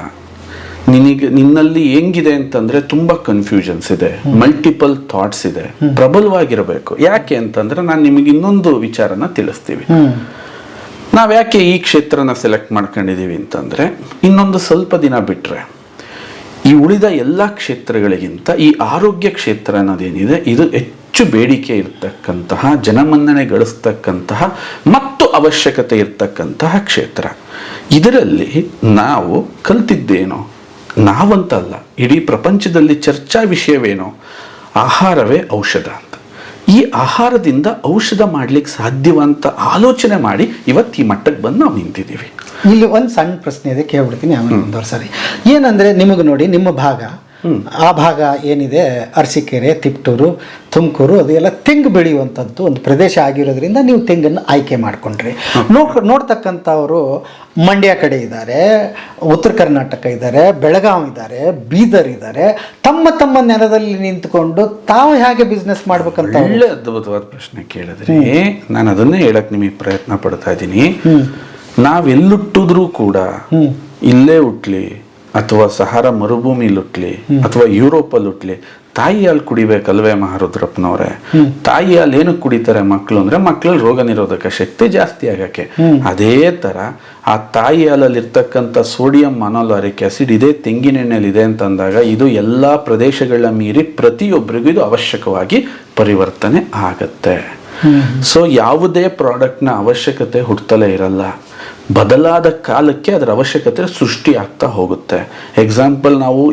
ನಿನ್ನಲ್ಲಿ ಹೆಂಗಿದೆ ಅಂತಂದ್ರೆ ತುಂಬಾ ಕನ್ಫ್ಯೂಷನ್ಸ್ ಇದೆ, ಮಲ್ಟಿಪಲ್ ಥಾಟ್ಸ್ ಇದೆ, ಪ್ರಬಲವಾಗಿರಬೇಕು. ಯಾಕೆ ಅಂತಂದ್ರೆ ನಾನು ನಿಮಗೆ ಇನ್ನೊಂದು ವಿಚಾರನ ತಿಳಿಸ್ತೀವಿ. ನಾವ್ ಯಾಕೆ ಈ ಕ್ಷೇತ್ರನ ಸೆಲೆಕ್ಟ್ ಮಾಡ್ಕೊಂಡಿದೀವಿ ಅಂತಂದ್ರೆ, ಇನ್ನೊಂದು ಸ್ವಲ್ಪ ದಿನ ಬಿಟ್ರೆ ಈ ಉಳಿದ ಎಲ್ಲಾ ಕ್ಷೇತ್ರಗಳಿಗಿಂತ ಈ ಆರೋಗ್ಯ ಕ್ಷೇತ್ರ ಅನ್ನೋದೇನಿದೆ, ಇದು ಹೆಚ್ಚು ಬೇಡಿಕೆ ಇರ್ತಕ್ಕಂತಹ, ಜನಮನ್ನಣೆ ಗಳಿಸ್ತಕ್ಕಂತಹ ಮತ್ತು ಅವಶ್ಯಕತೆ ಇರ್ತಕ್ಕಂತಹ ಕ್ಷೇತ್ರ. ಇದರಲ್ಲಿ ನಾವು ಕಲ್ತಿದ್ದೇನೋ, ನಾವಂತಲ್ಲ ಇಡೀ ಪ್ರಪಂಚದಲ್ಲಿ ಚರ್ಚಾ ವಿಷಯವೇನೋ, ಆಹಾರವೇ ಔಷಧ ಅಂತ. ಈ ಆಹಾರದಿಂದ ಔಷಧ ಮಾಡ್ಲಿಕ್ಕೆ ಸಾಧ್ಯವಂತ ಆಲೋಚನೆ ಮಾಡಿ ಇವತ್ತು ಈ ಮಟ್ಟಕ್ಕೆ ಬಂದು ನಾವು ನಿಂತಿದ್ದೀವಿ. ಇಲ್ಲಿ ಒಂದು ಸಣ್ಣ ಪ್ರಶ್ನೆ ಇದೆ, ಕೇಳ್ಬಿಡ್ತೀನಿ, ಆಮೇಲೆ ಮುಂದುವರ್ಸರಿ. ಏನಂದ್ರೆ ನಿಮಗೆ ನೋಡಿ, ನಿಮ್ಮ ಭಾಗ ಆ ಭಾಗ ಏನಿದೆ, ಅರಸೀಕೆರೆ, ತಿಪ್ಟೂರು, ತುಮಕೂರು, ಅದೆಲ್ಲ ತೆಂಗು ಬೆಳೆಯುವಂಥದ್ದು ಒಂದು ಪ್ರದೇಶ ಆಗಿರೋದ್ರಿಂದ ನೀವು ತೆಂಗನ್ನು ಆಯ್ಕೆ ಮಾಡಿಕೊಂಡ್ರಿ. ನೋಡ್ತಕ್ಕಂಥವರು ಮಂಡ್ಯ ಕಡೆ ಇದ್ದಾರೆ, ಉತ್ತರ ಕರ್ನಾಟಕ ಇದ್ದಾರೆ, ಬೆಳಗಾವಿ ಇದ್ದಾರೆ, ಬೀದರ್ ಇದ್ದಾರೆ. ತಮ್ಮ ನೆಲದಲ್ಲಿ ನಿಂತ್ಕೊಂಡು ತಾವು ಹೇಗೆ ಬಿಸ್ನೆಸ್ ಮಾಡ್ಬೇಕಂತ ಒಳ್ಳೆ ಅದ್ಭುತವಾದ ಪ್ರಶ್ನೆ ಕೇಳಿದ್ರಿ. ನಾನು ಅದನ್ನೇ ಹೇಳಕ್ ನಿಮಗೆ ಪ್ರಯತ್ನ ಪಡ್ತಾ ಇದ್ದೀನಿ. ನಾವೆಲ್ಲುಟ್ಟಿದ್ರೂ ಕೂಡ ಇಲ್ಲೇ ಹುಟ್ಲಿ ಅಥವಾ ಸಹಾರಾ ಮರುಭೂಮಿಲಿ ಹುಟ್ಲಿ ಅಥವಾ ಯುರೋಪಲ್ಲಿ ಹುಟ್ಲಿ, ತಾಯಿ ಹಾಲು ಕುಡಿಬೇಕಲ್ವೇ ಮಹಾರುದ್ರಪ್ಪನವ್ರೆ? ತಾಯಿ ಹಾಲು ಏನಕ್ಕೆ ಕುಡಿತಾರೆ ಮಕ್ಕಳು ಅಂದ್ರೆ ಮಕ್ಕಳಲ್ಲಿ ರೋಗ ನಿರೋಧಕ ಶಕ್ತಿ ಜಾಸ್ತಿ ಆಗಕ್ಕೆ. ಅದೇ ತರ ಆ ತಾಯಿ ಹಾಲಲ್ಲಿ ಇರ್ತಕ್ಕಂಥ ಸೋಡಿಯಂ ಮೊನೊಲಾರಿಕ್ ಆಸಿಡ್ ಇದೇ ತೆಂಗಿನೆಣ್ಣೆಲಿ ಇದೆ ಅಂತಂದಾಗ ಇದು ಎಲ್ಲಾ ಪ್ರದೇಶಗಳ ಮೀರಿ ಪ್ರತಿಯೊಬ್ಬರಿಗೂ ಇದು ಅವಶ್ಯಕವಾಗಿ ಪರಿವರ್ತನೆ ಆಗತ್ತೆ. ಸೊ ಯಾವುದೇ ಪ್ರಾಡಕ್ಟ್ನ ಅವಶ್ಯಕತೆ ಹುಟ್ಟಲೇ ಇರಲ್ಲ, ಬದಲಾದ ಕಾಲಕ್ಕೆ ಅದರ ಅವಶ್ಯಕತೆ ಸೃಷ್ಟಿ ಆಗ್ತಾ ಹೋಗುತ್ತೆ. ಎಕ್ಸಾಂಪಲ್, ನಾವು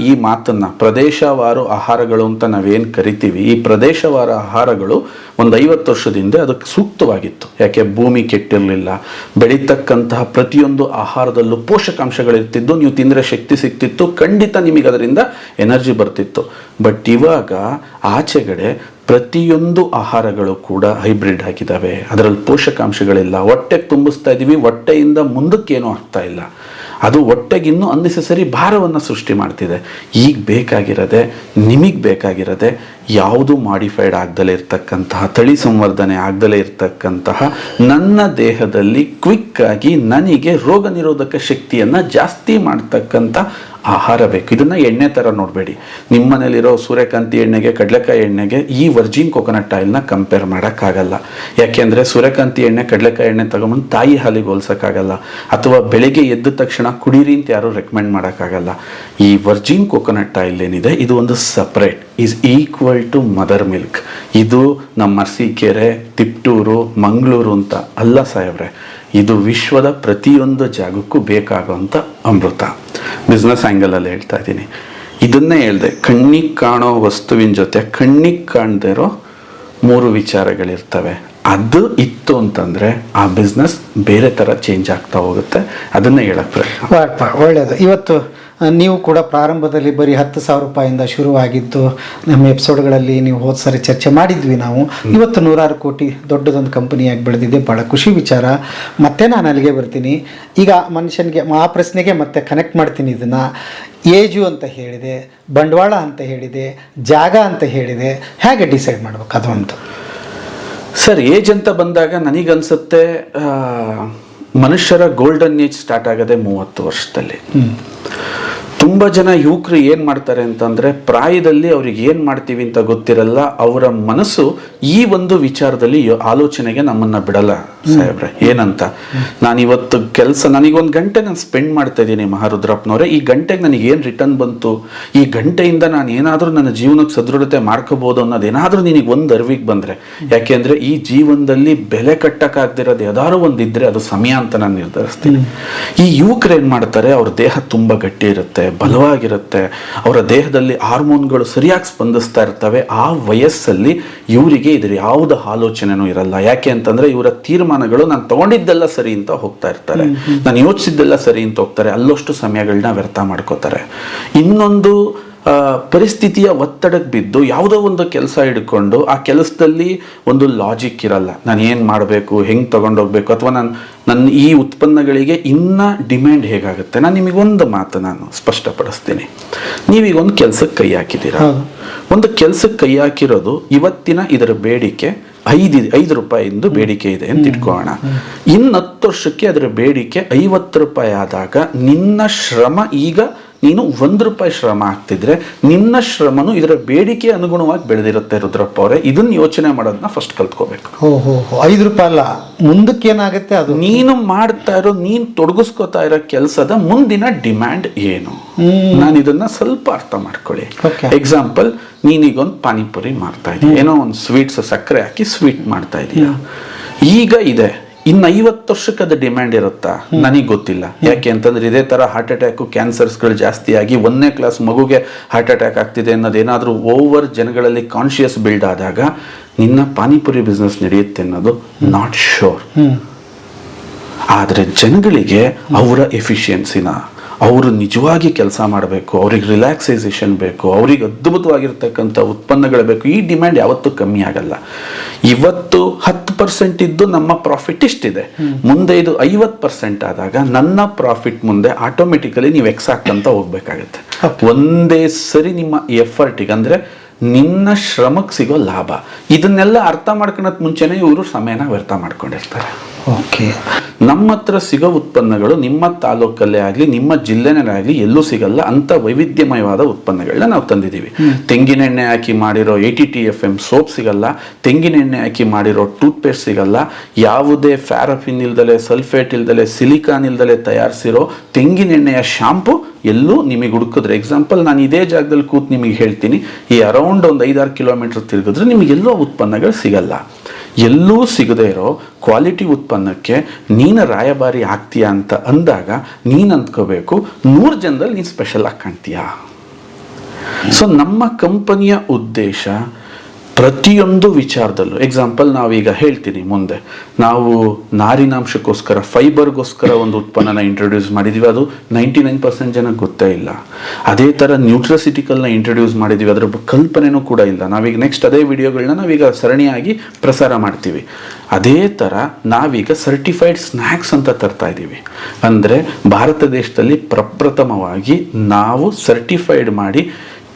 ಈ ಮಾತನ್ನ ಪ್ರದೇಶವಾರು ಆಹಾರಗಳು ಅಂತ ನಾವೇನ್ ಕರಿತೀವಿ, ಈ ಪ್ರದೇಶವಾರ ಆಹಾರಗಳು ಒಂದು 50 ವರ್ಷದಿಂದ ಅದಕ್ಕೆ ಸೂಕ್ತವಾಗಿತ್ತು. ಯಾಕೆ? ಭೂಮಿ ಕೆಟ್ಟಿರಲಿಲ್ಲ, ಬೆಳೀತಕ್ಕಂತಹ ಪ್ರತಿಯೊಂದು ಆಹಾರದಲ್ಲೂ ಪೋಷಕಾಂಶಗಳಿರ್ತಿದ್ದು, ನೀವು ತಿಂದರೆ ಶಕ್ತಿ ಸಿಕ್ತಿತ್ತು, ಖಂಡಿತ ನಿಮಗೆ ಅದರಿಂದ ಎನರ್ಜಿ ಬರ್ತಿತ್ತು. ಬಟ್ ಇವಾಗ ಆಚೆಗಡೆ ಪ್ರತಿಯೊಂದು ಆಹಾರಗಳು ಕೂಡ ಹೈಬ್ರಿಡ್ ಆಗಿದ್ದಾವೆ, ಅದರಲ್ಲಿ ಪೋಷಕಾಂಶಗಳಿಲ್ಲ. ಹೊಟ್ಟೆಗೆ ತುಂಬಿಸ್ತಾ ಇದ್ದೀವಿ, ಹೊಟ್ಟೆಯಿಂದ ಮುಂದಕ್ಕೇನೂ ಆಗ್ತಾ ಇಲ್ಲ. ಅದು ಹೊಟ್ಟೆಗಿನ್ನೂ ಅನ್ನೆಸೆಸರಿ ಭಾರವನ್ನು ಸೃಷ್ಟಿ ಮಾಡ್ತಿದೆ. ಈಗ ಬೇಕಾಗಿರೋದೆ, ನಿಮಗೆ ಬೇಕಾಗಿರೋದೆ ಯಾವುದು ಮಾಡಿಫೈಡ್ ಆಗ್ದಲೇ ಇರ್ತಕ್ಕಂತಹ, ತಳಿ ಸಂವರ್ಧನೆ ಆಗ್ದಲೇ ಇರ್ತಕ್ಕಂತಹ, ನನ್ನ ದೇಹದಲ್ಲಿ ಕ್ವಿಕ್ ಆಗಿ ನನಗೆ ರೋಗ ನಿರೋಧಕ ಶಕ್ತಿಯನ್ನು ಜಾಸ್ತಿ ಮಾಡ್ತಕ್ಕಂಥ ಆಹಾರ ಬೇಕು. ಇದನ್ನ ಎಣ್ಣೆ ತರ ನೋಡಬೇಡಿ. ನಿಮ್ಮ ಮನೇಲಿರೋ ಸೂರ್ಯಕಾಂತಿ ಎಣ್ಣೆಗೆ, ಕಡಲೆಕಾಯಿ ಎಣ್ಣೆಗೆ ಈ ವರ್ಜಿನ್ ಕೊಕೊನಟ್ ಆಯಿಲ್ನ ಕಂಪೇರ್ ಮಾಡೋಕ್ಕಾಗಲ್ಲ. ಯಾಕೆಂದ್ರೆ ಸೂರ್ಯಕಾಂತಿ ಎಣ್ಣೆ, ಕಡಲೆಕಾಯಿ ಎಣ್ಣೆ ತಗೊಂಬಂದು ತಾಯಿ ಹಾಲಿಗೆ ಹೋಲ್ಸೋಕ್ಕಾಗಲ್ಲ, ಅಥವಾ ಬೆಳಿಗ್ಗೆ ಎದ್ದ ತಕ್ಷಣ ಕುಡೀರಿ ಅಂತ ಯಾರು ರೆಕಮೆಂಡ್ ಮಾಡೋಕ್ಕಾಗಲ್ಲ. ಈ ವರ್ಜಿನ್ ಕೊಕೊನಟ್ ಆಯಿಲ್ ಏನಿದೆ, ಇದು ಒಂದು separate, is equal to mother milk. ಇದು ನಮ್ಮ ಅರಸೀಕೆರೆ, ತಿಪ್ಟೂರು, ಮಂಗಳೂರು ಅಂತ ಅಲ್ಲ ಸಾಹೇಬ್ರೆ, ಇದು ವಿಶ್ವದ ಪ್ರತಿಯೊಂದು ಜಾಗಕ್ಕೂ ಬೇಕಾಗುವಂಥ ಅಮೃತ. ಬಿಸ್ನೆಸ್ ಆ್ಯಂಗಲಲ್ಲಿ ಹೇಳ್ತಾ ಇದ್ದೀನಿ. ಇದನ್ನೇ ಹೇಳಿದೆ, ಕಣ್ಣಿಗೆ ಕಾಣೋ ವಸ್ತುವಿನ ಜೊತೆ ಕಣ್ಣಿಗೆ ಕಾಣದೇ ಇರೋ 3 ವಿಚಾರಗಳಿರ್ತವೆ. ಅದು ಇತ್ತು ಅಂತಂದರೆ ಆ ಬಿಸ್ನೆಸ್ ಬೇರೆ ಥರ ಚೇಂಜ್ ಆಗ್ತಾ ಹೋಗುತ್ತೆ. ಅದನ್ನೇ ಹೇಳಕ್ಕೆ ಪ್ರಯತ್ನ. ಒಳ್ಳೆಯದು. ಇವತ್ತು ನೀವು ಕೂಡ ಪ್ರಾರಂಭದಲ್ಲಿ ಬರೀ 10,000 ರೂಪಾಯಿಂದ ಶುರುವಾಗಿದ್ದು, ನಮ್ಮ ಎಪಿಸೋಡ್ಗಳಲ್ಲಿ ನೀವು ಹೋದ ಸಾರಿ ಚರ್ಚೆ ಮಾಡಿದ್ವಿ ನಾವು. ಇವತ್ತು 100 ಕೋಟಿ ದೊಡ್ಡದೊಂದು ಕಂಪನಿಯಾಗಿ ಬೆಳೆದಿದೆ, ಭಾಳ ಖುಷಿ ವಿಚಾರ. ಮತ್ತೆ ನಾನು ಅಲ್ಲಿಗೆ ಬರ್ತೀನಿ. ಈಗ ಮನುಷ್ಯನಿಗೆ ಆ ಪ್ರಶ್ನೆಗೆ ಮತ್ತೆ ಕನೆಕ್ಟ್ ಮಾಡ್ತೀನಿ. ಇದನ್ನು ಏಜು ಅಂತ ಹೇಳಿದೆ, ಬಂಡವಾಳ ಅಂತ ಹೇಳಿದೆ, ಜಾಗ ಅಂತ ಹೇಳಿದೆ, ಹೇಗೆ ಡಿಸೈಡ್ ಮಾಡ್ಬೇಕು ಅದು ಅಂತ? ಸರ್, ಏಜ್ ಅಂತ ಬಂದಾಗ ನನಗನ್ಸುತ್ತೆ ಮನುಷ್ಯರ ಗೋಲ್ಡನ್ ಏಜ್ ಸ್ಟಾರ್ಟ್ ಆಗೋದೆ 30 ವರ್ಷದಲ್ಲಿ. ತುಂಬ ಜನ ಯುವಕರು ಏನು ಮಾಡ್ತಾರೆ ಅಂತಂದರೆ, ಪ್ರಾಯದಲ್ಲಿ ಅವ್ರಿಗೆ ಏನು ಮಾಡ್ತೀವಿ ಅಂತ ಗೊತ್ತಿರಲ್ಲ, ಅವರ ಮನಸ್ಸು ಈ ಒಂದು ವಿಚಾರದಲ್ಲಿ ಆಲೋಚನೆಗೆ ನಮ್ಮನ್ನು ಬಿಡಲ್ಲ ಸಾಹೇಬ್ರೆ. ಏನಂತ, ನಾನಿವತ್ತು ಕೆಲಸ, ನನಗೊಂದು ಗಂಟೆ ನಾನು ಸ್ಪೆಂಡ್ ಮಾಡ್ತಾ ಇದ್ದೀನಿ ಮಹಾರುದ್ರಪ್ಪನವರೇ, ಈ ಗಂಟೆಗೆ ನನಗೇನು ರಿಟರ್ನ್ ಬಂತು, ಈ ಗಂಟೆಯಿಂದ ನಾನು ಏನಾದರೂ ನನ್ನ ಜೀವನಕ್ಕೆ ಸದೃಢತೆ ಮಾಡ್ಕೋಬೋದು ಅನ್ನೋದೇನಾದರೂ ನಿನಗೆ ಒಂದು ಅರಿವಿಗೆ ಬಂದರೆ, ಯಾಕೆಂದರೆ ಈ ಜೀವನದಲ್ಲಿ ಬೆಲೆ ಕಟ್ಟಕ್ಕಾಗ್ದಿರೋದು ಯಾವ್ದಾದ್ರು ಒಂದಿದ್ರೆ ಅದು ಸಮಯ ಅಂತ ನಾನು ನಿರ್ಧರಿಸ್ತೀನಿ. ಈ ಯುವಕರು ಏನು ಮಾಡ್ತಾರೆ, ಅವ್ರ ದೇಹ ತುಂಬ ಗಟ್ಟಿ ಇರುತ್ತೆ, ಬಲವಾಗಿರುತ್ತೆ, ಅವರ ದೇಹದಲ್ಲಿ ಹಾರ್ಮೋನ್ಗಳು ಸರಿಯಾಗಿ ಸ್ಪಂದಿಸ್ತಾ ಇರ್ತವೆ. ಆ ವಯಸ್ಸಲ್ಲಿ ಇವರಿಗೆ ಇದ್ರ ಯಾವುದೇ ಆಲೋಚನೆನೂ ಇರಲ್ಲ. ಯಾಕೆ ಅಂತಂದ್ರೆ ಇವರ ತೀರ್ಮಾನಗಳು ನಾನು ತಗೊಂಡಿದ್ದೆಲ್ಲ ಸರಿ ಅಂತ ಹೋಗ್ತಾ ಇರ್ತಾರೆ, ನಾನು ಯೋಚಿಸಿದ್ದೆಲ್ಲ ಸರಿ ಅಂತ ಹೋಗ್ತಾರೆ, ಅಲ್ಲಷ್ಟು ಸಮಯಗಳನ್ನ ವ್ಯರ್ಥ ಮಾಡ್ಕೋತಾರೆ. ಇನ್ನೊಂದು ಪರಿಸ್ಥಿತಿಯ ಒತ್ತಡಕ್ಕೆ ಬಿದ್ದು ಯಾವುದೋ ಒಂದು ಕೆಲಸ ಹಿಡ್ಕೊಂಡು ಆ ಕೆಲಸದಲ್ಲಿ ಒಂದು ಲಾಜಿಕ್ ಇರಲ್ಲ. ನಾನು ಏನು ಮಾಡಬೇಕು, ಹೆಂಗೆ ತಗೊಂಡೋಗ್ಬೇಕು, ಅಥವಾ ನನ್ನ ಈ ಉತ್ಪನ್ನಗಳಿಗೆ ಇನ್ನ ಡಿಮ್ಯಾಂಡ್ ಹೇಗಾಗುತ್ತೆ. ನಾನು ನಿಮಗೊಂದು ಮಾತು ನಾನು ಸ್ಪಷ್ಟಪಡಿಸ್ತೀನಿ. ನೀವೀಗ ಒಂದು ಕೆಲಸಕ್ಕೆ ಕೈ ಹಾಕಿದ್ದೀರಾ, ಒಂದು ಕೆಲಸಕ್ಕೆ ಕೈ ಹಾಕಿರೋದು ಇವತ್ತಿನ ಇದರ ಬೇಡಿಕೆ 5 ರೂಪಾಯಿಯಿಂದ ಬೇಡಿಕೆ ಇದೆ ಅಂತ ಇಟ್ಕೊಳ್ಳೋಣ. ಇನ್ನು 10 ವರ್ಷಕ್ಕೆ ಅದರ ಬೇಡಿಕೆ 50 ರೂಪಾಯಿ ಆದಾಗ ನಿನ್ನ ಶ್ರಮ, ಈಗ ನೀನು 1 ರೂಪಾಯಿ ಶ್ರಮ ಆಗ್ತಿದ್ರೆ ನಿನ್ನ ಶ್ರಮನು ಇದರ ಬೇಡಿಕೆ ಅನುಗುಣವಾಗಿ ಬೆಳೆದಿರುತ್ತೆ. ರುದ್ರಪ್ಪ ಅವರೇ, ಇದನ್ನ ಯೋಚನೆ ಮಾಡೋದನ್ನ ಫಸ್ಟ್ ಕಲ್ತ್ಕೋಬೇಕು. 5 ರೂಪಾಯಿ ಅಲ್ಲ, ಮುಂದಕ್ಕೆ ಏನಾಗುತ್ತೆ ಅದು ನೀನು ಮಾಡ್ತಾ ಇರೋ, ನೀನು ತೊಡಗಿಸ್ಕೋತಾ ಇರೋ ಕೆಲಸದ ಮುಂದಿನ ಡಿಮ್ಯಾಂಡ್ ಏನು. ನಾನು ಇದನ್ನ ಸ್ವಲ್ಪ ಅರ್ಥ ಮಾಡ್ಕೊಳ್ಳಿ. ಎಕ್ಸಾಂಪಲ್, ನೀನೀಗೊಂದು ಪಾನಿಪುರಿ ಮಾಡ್ತಾ ಇದೀಯ, ಏನೋ ಒಂದು ಸ್ವೀಟ್ಸ್ ಸಕ್ಕರೆ ಹಾಕಿ ಸ್ವೀಟ್ ಮಾಡ್ತಾ ಇದೀಯ. ಈಗ ಇದೆ, ಇನ್ನು 50 ವರ್ಷಕ್ಕೆ ಅದು ಡಿಮ್ಯಾಂಡ್ ಇರುತ್ತಾ ನನಗೆ ಗೊತ್ತಿಲ್ಲ. ಯಾಕೆ ಅಂತಂದ್ರೆ ಇದೇ ತರ ಹಾರ್ಟ್ ಅಟ್ಯಾಕ್, ಕ್ಯಾನ್ಸರ್ಸ್ಗಳು ಜಾಸ್ತಿ ಆಗಿ 1ನೇ ಕ್ಲಾಸ್ ಮಗುಗೆ ಹಾರ್ಟ್ ಅಟ್ಯಾಕ್ ಆಗ್ತಿದೆ ಅನ್ನೋದೇನಾದ್ರೂ ಓವರ್ ಜನಗಳಲ್ಲಿ ಕಾನ್ಶಿಯಸ್ ಬಿಲ್ಡ್ ಆದಾಗ ನಿನ್ನ ಪಾನಿಪುರಿ ಬಿಸ್ನೆಸ್ ನಡೆಯುತ್ತೆ ಅನ್ನೋದು ನಾಟ್ ಶೋರ್. ಆದ್ರೆ ಜನಗಳಿಗೆ ಅವರ ಎಫಿಷಿಯನ್ಸಿನ, ಅವರು ನಿಜವಾಗಿ ಕೆಲಸ ಮಾಡಬೇಕು, ಅವ್ರಿಗೆ ರಿಲ್ಯಾಕ್ಸೈಸೇಷನ್ ಬೇಕು, ಅವ್ರಿಗೆ ಅದ್ಭುತವಾಗಿರ್ತಕ್ಕಂಥ ಉತ್ಪನ್ನಗಳು ಬೇಕು. ಈ ಡಿಮ್ಯಾಂಡ್ ಯಾವತ್ತೂ ಕಮ್ಮಿ ಆಗಲ್ಲ. ಇವತ್ತು 10% ಇದ್ದು ನಮ್ಮ ಪ್ರಾಫಿಟ್ ಇಷ್ಟಿದೆ, ಮುಂದೆ ಇದು 50% ಆದಾಗ ನನ್ನ ಪ್ರಾಫಿಟ್ ಮುಂದೆ ಆಟೋಮೆಟಿಕಲಿ ನೀವು ಎಕ್ಸಾಕ್ಟ್ ಹೋಗ್ಬೇಕಾಗತ್ತೆ. ಒಂದೇ ಸರಿ ನಿಮ್ಮ ಎಫರ್ಟಿಗೆ ಅಂದ್ರೆ ನಿನ್ನ ಶ್ರಮಕ್ಕೆ ಸಿಗೋ ಲಾಭ, ಇದನ್ನೆಲ್ಲ ಅರ್ಥ ಮಾಡ್ಕೊಳಕ್ ಮುಂಚೆನೆ ಇವರು ಸಮಯನ ವ್ಯರ್ಥ ಮಾಡ್ಕೊಂಡಿರ್ತಾರೆ. ಓಕೆ, ನಮ್ಮ ಹತ್ರ ಸಿಗೋ ಉತ್ಪನ್ನಗಳು ನಿಮ್ಮ ತಾಲೂಕಲ್ಲೇ ಆಗಲಿ ನಿಮ್ಮ ಜಿಲ್ಲೆನೇ ಆಗಲಿ ಎಲ್ಲೂ ಸಿಗಲ್ಲ ಅಂತ ವೈವಿಧ್ಯಮಯವಾದ ಉತ್ಪನ್ನಗಳನ್ನ ನಾವು ತಂದಿದ್ದೀವಿ. ತೆಂಗಿನೆಣ್ಣೆ ಹಾಕಿ ಮಾಡಿರೋ 80 TFM ಸೋಪ್ ಸಿಗಲ್ಲ, ತೆಂಗಿನೆಣ್ಣೆ ಹಾಕಿ ಮಾಡಿರೋ ಟೂತ್ ಪೇಸ್ಟ್ ಸಿಗಲ್ಲ, ಯಾವುದೇ ಫ್ಯಾರಫಿನ್ ಇಲ್ದಲೆ, ಸಲ್ಫೇಟ್ ಇಲ್ದಲೆ, ಸಿಲಿಕಾನ್ ಇಲ್ದಲೆ ತಯಾರಿಸಿರೋ ತೆಂಗಿನೆಣ್ಣೆಯ ಶಾಂಪು ಎಲ್ಲೂ ನಿಮಗೆ ಹುಡುಕಿದ್ರೆ, ಎಕ್ಸಾಂಪಲ್ ನಾನು ಇದೇ ಜಾಗದಲ್ಲಿ ಕೂತು ನಿಮಗೆ ಹೇಳ್ತೀನಿ, ಈ ಅರೌಂಡ್ ಒಂದು 5-6 ಕಿಲೋಮೀಟರ್ ತಿರುಗಿದ್ರೆ ನಿಮಗೆಲ್ಲೂ ಉತ್ಪನ್ನಗಳು ಸಿಗಲ್ಲ. ಎಲ್ಲೂ ಸಿಗದೇ ಇರೋ ಕ್ವಾಲಿಟಿ ಉತ್ಪನ್ನಕ್ಕೆ ನೀನು ರಾಯಭಾರಿ ಆಗ್ತೀಯಾ ಅಂತ ಅಂದಾಗ ನೀನು ಅಂದ್ಕೋಬೇಕು 100 ಜನದಲ್ಲಿ ನೀನು ಸ್ಪೆಷಲ್ ಆಗಿ ಕಾಣ್ತೀಯಾ. ಸೊ ನಮ್ಮ ಕಂಪನಿಯ ಉದ್ದೇಶ ಪ್ರತಿಯೊಂದು ವಿಚಾರದಲ್ಲೂ, ಎಕ್ಸಾಂಪಲ್ ನಾವೀಗ ಹೇಳ್ತೀನಿ, ಮುಂದೆ ನಾವು ನಾರಿನಾಂಶಕ್ಕೋಸ್ಕರ ಫೈಬರ್ಗೋಸ್ಕರ ಒಂದು ಉತ್ಪನ್ನನ ಇಂಟ್ರೊಡ್ಯೂಸ್ ಮಾಡಿದ್ದೀವಿ, ಅದು 99% ಜನಕ್ಕೆ ಗೊತ್ತೇ ಇಲ್ಲ. ಅದೇ ಥರ ನ್ಯೂಟ್ರಸಿಟಿಕಲ್ನ ಇಂಟ್ರೊಡ್ಯೂಸ್ ಮಾಡಿದ್ದೀವಿ, ಅದರ ಕಲ್ಪನೆನೂ ಕೂಡ ಇಲ್ಲ. ನಾವೀಗ ನೆಕ್ಸ್ಟ್ ಅದೇ ವಿಡಿಯೋಗಳನ್ನ ನಾವೀಗ ಸರಣಿಯಾಗಿ ಪ್ರಸಾರ ಮಾಡ್ತೀವಿ. ಅದೇ ಥರ ನಾವೀಗ ಸರ್ಟಿಫೈಡ್ ಸ್ನ್ಯಾಕ್ಸ್ ಅಂತ ತರ್ತಾ ಇದ್ದೀವಿ. ಅಂದರೆ ಭಾರತ ದೇಶದಲ್ಲಿ ಪ್ರಪ್ರಥಮವಾಗಿ ನಾವು ಸರ್ಟಿಫೈಡ್ ಮಾಡಿ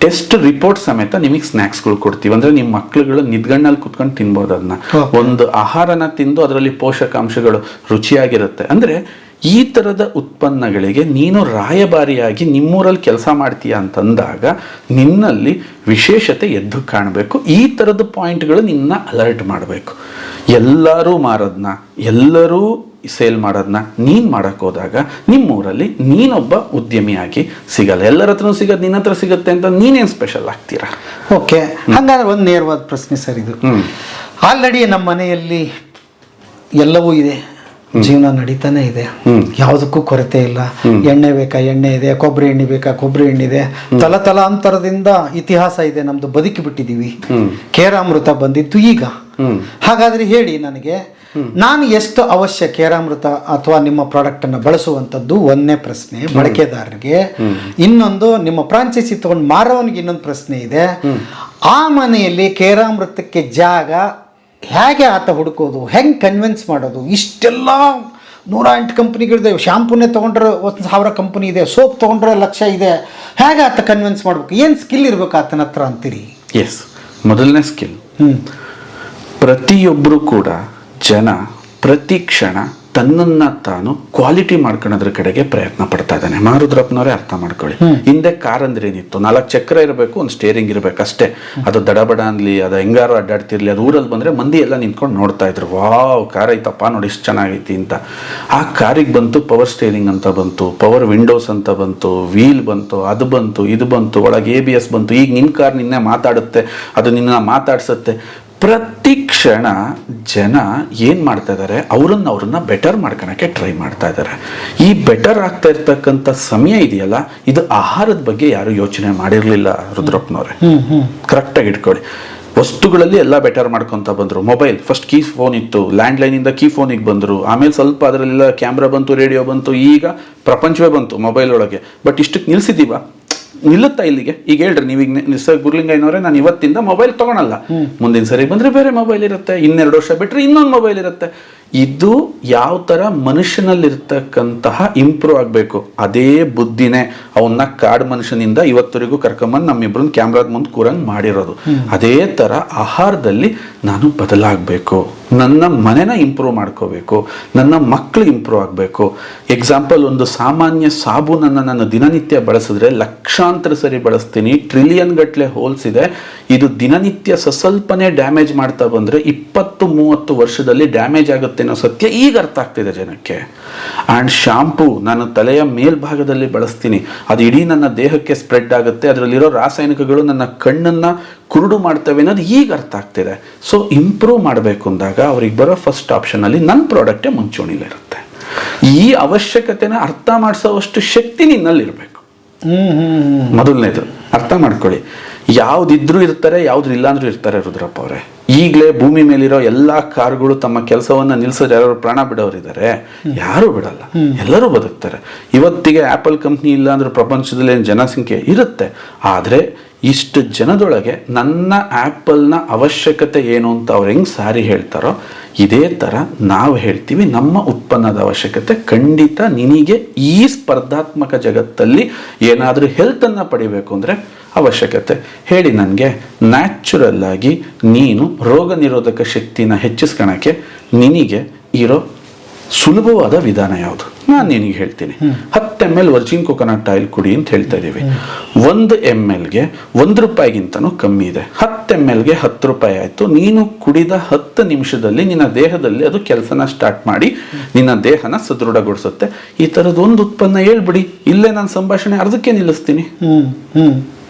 ಟೆಸ್ಟ್ ರಿಪೋರ್ಟ್ ಸಮೇತ ನಿಮಗೆ ಸ್ನ್ಯಾಕ್ಸ್ಗಳು ಕೊಡ್ತೀವಿ. ಅಂದ್ರೆ ನಿಮ್ಮ ಮಕ್ಳುಗಳು ನಿದ್ಗಣ್ಣಲ್ಲಿ ಕುತ್ಕೊಂಡು ತಿನ್ಬೋದು. ಅದನ್ನ ಒಂದು ಆಹಾರನ ತಿಂದು ಅದರಲ್ಲಿ ಪೋಷಕಾಂಶಗಳು ರುಚಿಯಾಗಿರುತ್ತೆ. ಅಂದ್ರೆ ಈ ತರದ ಉತ್ಪನ್ನಗಳಿಗೆ ನೀನು ರಾಯಭಾರಿಯಾಗಿ ನಿಮ್ಮೂರಲ್ಲಿ ಕೆಲಸ ಮಾಡ್ತೀಯ ಅಂತಂದಾಗ ನಿನ್ನಲ್ಲಿ ವಿಶೇಷತೆ ಎದ್ದು ಕಾಣಬೇಕು. ಈ ಥರದ ಪಾಯಿಂಟ್ಗಳು ನಿನ್ನ ಅಲರ್ಟ್ ಮಾಡಬೇಕು. ಎಲ್ಲರೂ ಮಾರೋದನ್ನ, ಎಲ್ಲರೂ ಸೇಲ್ ಮಾಡೋದನ್ನ ನೀನು ಮಾಡೋಕ್ಕೆ ಹೋದಾಗ ನಿಮ್ಮೂರಲ್ಲಿ ನೀನೊಬ್ಬ ಉದ್ಯಮಿಯಾಗಿ ಸಿಗಲ್ಲ. ಎಲ್ಲರ ಹತ್ರನೂ ಸಿಗೋದು ನಿನ್ನ ಹತ್ರ ಸಿಗುತ್ತೆ ಅಂತ ನೀನೇನು ಸ್ಪೆಷಲ್ ಆಗ್ತೀರಾ? ಓಕೆ, ಹಾಗಾದ್ರೆ ಒಂದು ನೇರವಾದ ಪ್ರಶ್ನೆ ಸರ್ ಇದು. ಆಲ್ರೆಡಿ ನಮ್ಮ ಮನೆಯಲ್ಲಿ ಎಲ್ಲವೂ ಇದೆ, ಜೀವನ ನಡೀತಾನೆ ಇದೆ, ಯಾವುದಕ್ಕೂ ಕೊರತೆ ಇಲ್ಲ. ಎಣ್ಣೆ ಬೇಕಾ ಎಣ್ಣೆ ಇದೆ, ಕೊಬ್ಬರಿ ಎಣ್ಣೆ ಬೇಕಾ ಕೊಬ್ಬರಿ ಎಣ್ಣೆ ಇದೆ, ತಲಾಂತರದಿಂದ ಇತಿಹಾಸ ಇದೆ, ನಮ್ದು ಬದುಕಿ ಬಿಟ್ಟಿದೀವಿ. ಕೇರಾಮೃತ ಬಂದಿದ್ದು ಈಗ. ಹಾಗಾದ್ರೆ ಹೇಳಿ ನನಗೆ, ನಾನು ಎಷ್ಟು ಅವಶ್ಯ ಕೇರಾಮೃತ ಅಥವಾ ನಿಮ್ಮ ಪ್ರಾಡಕ್ಟ್ ಅನ್ನು ಬಳಸುವಂಥದ್ದು ಒಂದನೇ ಪ್ರಶ್ನೆ ಬಳಕೆದಾರರಿಗೆ. ಇನ್ನೊಂದು ನಿಮ್ಮ ಫ್ರಾಂಚೈಸಿ ತಗೊಂಡು ಮಾರೋನಿಗೆ ಇನ್ನೊಂದು ಪ್ರಶ್ನೆ ಇದೆ, ಆ ಮನೆಯಲ್ಲಿ ಕೇರಾಮೃತಕ್ಕೆ ಜಾಗ ಹೇಗೆ ಆತ ಹುಡುಕೋದು, ಹೆಂಗೆ ಕನ್ವಿನ್ಸ್ ಮಾಡೋದು? ಇಷ್ಟೆಲ್ಲ 108 ಕಂಪ್ನಿಗಳಿದೆ, ಶಾಂಪೂನೇ ತೊಗೊಂಡ್ರೆ 1000 ಕಂಪ್ನಿ ಇದೆ, ಸೋಪ್ ತೊಗೊಂಡ್ರೆ 1,00,000 ಇದೆ, ಹೇಗೆ ಆತ ಕನ್ವಿನ್ಸ್ ಮಾಡ್ಬೇಕು? ಏನು ಸ್ಕಿಲ್ ಇರ್ಬೇಕು ಆತನ ಹತ್ರ ಅಂತೀರಿ? ಎಸ್, ಮೊದಲನೇ ಸ್ಕಿಲ್, ಪ್ರತಿಯೊಬ್ಬರು ಕೂಡ ಜನ ಪ್ರತಿ ಕ್ಷಣ ತನ್ನನ್ನ ತಾನು ಕ್ವಾಲಿಟಿ ಮಾಡ್ಕೊಳ್ಳೋದ್ರ ಕಡೆಗೆ ಪ್ರಯತ್ನ ಪಡ್ತಾ ಇದ್ದಾನೆ. ಮಾರುದ್ರಪ್ಪನವರೇ ಅರ್ಥ ಮಾಡ್ಕೊಳ್ಳಿ, ಹಿಂದೆ ಕಾರ್ ಅಂದ್ರೆ ಏನಿತ್ತು, 4 ಚಕ್ರ ಇರಬೇಕು, ಒಂದು ಸ್ಟೇರಿಂಗ್ ಇರಬೇಕು ಅಷ್ಟೇ. ಅದು ದಡಬಡ ಅನ್ಲಿ, ಅದು ಹೆಂಗಾರು ಅಡ್ಡಾಡ್ತಿರ್ಲಿ, ಅದು ಊರಲ್ಲಿ ಬಂದ್ರೆ ಮಂದಿ ಎಲ್ಲ ನಿಂತ್ಕೊಂಡು ನೋಡ್ತಾ ಇದ್ರು, ವಾವ್ ಕಾರ್ ಐತಪ್ಪ ನೋಡಿ ಇಷ್ಟು ಚೆನ್ನಾಗೈತಿ ಅಂತ. ಆ ಕಾರಿಗೆ ಬಂತು ಪವರ್ ಸ್ಟೇರಿಂಗ್ ಅಂತ ಬಂತು, ಪವರ್ ವಿಂಡೋಸ್ ಅಂತ ಬಂತು, ವೀಲ್ ಬಂತು, ಅದು ಬಂತು, ಇದು ಬಂತು, ಒಳಗೆ ABS ಬಂತು. ಈಗ ನಿನ್ನ ಕಾರ್ ನಿನ್ನೆ ಮಾತಾಡುತ್ತೆ, ಅದು ನಿನ್ನ ಮಾತಾಡ್ಸುತ್ತೆ. ಪ್ರತಿ ಕ್ಷಣ ಜನ ಏನು ಮಾಡ್ತಾ ಇದ್ದಾರೆ, ಅವ್ರನ್ನ ಬೆಟರ್ ಮಾಡ್ಕೊಳಕ್ಕೆ ಟ್ರೈ ಮಾಡ್ತಾ ಇದ್ದಾರೆ. ಈ ಬೆಟರ್ ಆಗ್ತಾ ಇರ್ತಕ್ಕಂಥ ಸಮಯ ಇದೆಯಲ್ಲ, ಇದು ಆಹಾರದ ಬಗ್ಗೆ ಯಾರು ಯೋಚನೆ ಮಾಡಿರಲಿಲ್ಲ ರುದ್ರಪ್ಪನವ್ರೆ. ಕರೆಕ್ಟಾಗಿ ಇಟ್ಕೊಳ್ಳಿ. ವಸ್ತುಗಳಲ್ಲಿ ಎಲ್ಲ ಬೆಟರ್ ಮಾಡ್ಕೊತ ಬಂದರು. ಮೊಬೈಲ್ ಫಸ್ಟ್ ಕೀ ಫೋನ್ ಇತ್ತು, ಲ್ಯಾಂಡ್ಲೈನಿಂದ ಕೀ ಫೋನಿಗೆ ಬಂದರು, ಆಮೇಲೆ ಸ್ವಲ್ಪ ಅದರಲ್ಲೆಲ್ಲ ಕ್ಯಾಮ್ರಾ ಬಂತು, ರೇಡಿಯೋ ಬಂತು, ಈಗ ಪ್ರಪಂಚವೇ ಬಂತು ಮೊಬೈಲ್ ಒಳಗೆ. ಬಟ್ ಇಷ್ಟಕ್ಕೆ ನಿಲ್ಸಿದ್ದೀವ? ನಿಲ್ಲುತ್ತಾ ಇಲ್ಲಿಗೆ? ಈಗ ಹೇಳ್ರಿ, ನೀವೀಗ ಗುರ್ಲಿಂಗಯ್ಯನವರೇ, ನಾನು ಇವತ್ತಿಂದ ಮೊಬೈಲ್ ತಗೊಳಲ್ಲ, ಮುಂದಿನ ಸರಿ ಬಂದ್ರೆ ಬೇರೆ ಮೊಬೈಲ್ ಇರುತ್ತೆ, 2 ವರ್ಷ ಬಿಟ್ರೆ ಇನ್ನೊಂದು ಮೊಬೈಲ್ ಇರುತ್ತೆ. ಇದು ಯಾವ ತರ ಮನುಷ್ಯನಲ್ಲಿರ್ತಕ್ಕಂತಹ ಇಂಪ್ರೂವ್ ಆಗಬೇಕು, ಅದೇ ಬುದ್ಧಿನೇ ಅವನ್ನ ಕಾಡು ಮನುಷ್ಯನಿಂದ ಇವತ್ತವರೆಗೂ ಕರ್ಕೊಂಬಂದು ನಮ್ಮಿಬ್ರನ್ನ ಕ್ಯಾಮ್ರಾದ ಮುಂದೆ ಕೂರಂಗ್ ಮಾಡಿರೋದು. ಅದೇ ತರ ಆಹಾರದಲ್ಲಿ ನಾನು ಬದಲಾಗಬೇಕು, ನನ್ನ ಮನೆನ ಇಂಪ್ರೂವ್ ಮಾಡ್ಕೋಬೇಕು, ನನ್ನ ಮಕ್ಕಳು ಇಂಪ್ರೂವ್ ಆಗಬೇಕು. ಎಕ್ಸಾಂಪಲ್, ಒಂದು ಸಾಮಾನ್ಯ ಸಾಬೂನನ್ನು ನಾನು ದಿನನಿತ್ಯ ಬಳಸಿದ್ರೆ ಲಕ್ಷಾಂತರ ಸರಿ ಬಳಸ್ತೀನಿ, ಟ್ರಿಲಿಯನ್ ಗಟ್ಟಲೆ ಹೋಲ್ಸ್ ಇದೆ. ಇದು ದಿನನಿತ್ಯ ಸ್ವಲ್ಪನೇ ಡ್ಯಾಮೇಜ್ ಮಾಡ್ತಾ ಬಂದರೆ 20-30 ವರ್ಷದಲ್ಲಿ ಡ್ಯಾಮೇಜ್ ಆಗುತ್ತೆ ಅನ್ನೋ ಸತ್ಯ ಈಗ ಅರ್ಥ ಆಗ್ತಿದೆ ಜನಕ್ಕೆ. ಆ್ಯಂಡ್ ಶಾಂಪೂ ನಾನು ತಲೆಯ ಮೇಲ್ಭಾಗದಲ್ಲಿ ಬಳಸ್ತೀನಿ, ಅದು ಇಡೀ ನನ್ನ ದೇಹಕ್ಕೆ ಸ್ಪ್ರೆಡ್ ಆಗುತ್ತೆ, ಅದರಲ್ಲಿರೋ ರಾಸಾಯನಿಕಗಳು ನನ್ನ ಕಣ್ಣನ್ನು ಕುರುಡು ಮಾಡ್ತವೆ ಅನ್ನೋದು ಈಗ ಅರ್ಥ ಆಗ್ತಿದೆ. ಸೊ ಇಂಪ್ರೂವ್ ಮಾಡಬೇಕು ಅಂದಾಗ ಅವ್ರಿಗೆ ಬರೋ ಫಸ್ಟ್ ಆಪ್ಷನಲ್ಲಿ ನನ್ನ ಪ್ರಾಡಕ್ಟೇ ಮುಂಚೂಣಿಲಿರುತ್ತೆ. ಈ ಅವಶ್ಯಕತೆನ ಅರ್ಥ ಮಾಡಿಸೋವಷ್ಟು ಶಕ್ತಿ ನಿನ್ನಲ್ಲಿರಬೇಕು. ಮೊದಲನೇದು ಅರ್ಥ ಮಾಡ್ಕೊಳ್ಳಿ. ಯಾವ್ದಿದ್ರು ಇರ್ತಾರೆ, ಯಾವ್ದು ಇಲ್ಲಾಂದ್ರೂ ಇರ್ತಾರೆ ರುದ್ರಪ್ಪ ಅವರೇ. ಈಗಲೇ ಭೂಮಿ ಮೇಲಿರೋ ಎಲ್ಲಾ ಕಾರುಗಳು ತಮ್ಮ ಕೆಲಸವನ್ನ ನಿಲ್ಸೋದು ಯಾರು ಪ್ರಾಣ ಬಿಡೋರಿದ್ದಾರೆ? ಯಾರು ಬಿಡಲ್ಲ, ಎಲ್ಲರೂ ಬದುಕ್ತಾರೆ. ಇವತ್ತಿಗೆ ಆಪಲ್ ಕಂಪ್ನಿ ಇಲ್ಲ ಅಂದ್ರೆ ಪ್ರಪಂಚದಲ್ಲಿ ಜನಸಂಖ್ಯೆ ಇರುತ್ತೆ, ಆದ್ರೆ ಇಷ್ಟು ಜನದೊಳಗೆ ನನ್ನ ಆ್ಯಪಲ್ನ ಅವಶ್ಯಕತೆ ಏನು ಅಂತ ಅವ್ರು ಹೆಂಗೆ ಸಾರಿ ಹೇಳ್ತಾರೋ, ಇದೇ ಥರ ನಾವು ಹೇಳ್ತೀವಿ ನಮ್ಮ ಉತ್ಪನ್ನದ ಅವಶ್ಯಕತೆ ಖಂಡಿತ ನಿನಗೆ ಈ ಸ್ಪರ್ಧಾತ್ಮಕ ಜಗತ್ತಲ್ಲಿ ಏನಾದರೂ ಹೆಲ್ತನ್ನು ಪಡಿಬೇಕು ಅಂದರೆ ಅವಶ್ಯಕತೆ ಹೇಳಿ ನನಗೆ. ನ್ಯಾಚುರಲ್ ಆಗಿ ನೀನು ರೋಗ ನಿರೋಧಕ ಶಕ್ತಿನ ಹೆಚ್ಚಿಸ್ಕೊಳಕ್ಕೆ ನಿನಗೆ ಇರೋ ಸುಲಭವಾದ ವಿಧಾನ ಯಾವುದು? ನಾನು ನಿನಗೆ ಹೇಳ್ತೀನಿ. 10 ml ವರ್ಜಿನ್ ಕೊಕೊನಟ್ ಆಯಿಲ್ ಕುಡಿ ಅಂತ ಹೇಳ್ತಾ ಇದ್ದೀವಿ. 1 mlಗೆ ₹1 ಕಮ್ಮಿ ಇದೆ. 10 mlಗೆ ₹10 ಆಯ್ತು. ನೀನು ಕುಡಿದ 10 ನಿಮಿಷದಲ್ಲಿ ನಿನ್ನ ದೇಹದಲ್ಲಿ ಅದು ಕೆಲಸನ ಸ್ಟಾರ್ಟ್ ಮಾಡಿ ನಿನ್ನ ದೇಹನ ಸದೃಢಗೊಳಿಸುತ್ತೆ. ಈ ಥರದ್ದು ಒಂದು ಉತ್ಪನ್ನ ಹೇಳ್ಬಿಡಿ, ಇಲ್ಲೇ ನಾನು ಸಂಭಾಷಣೆ ಅರ್ಧಕ್ಕೆ ನಿಲ್ಲಿಸ್ತೀನಿ.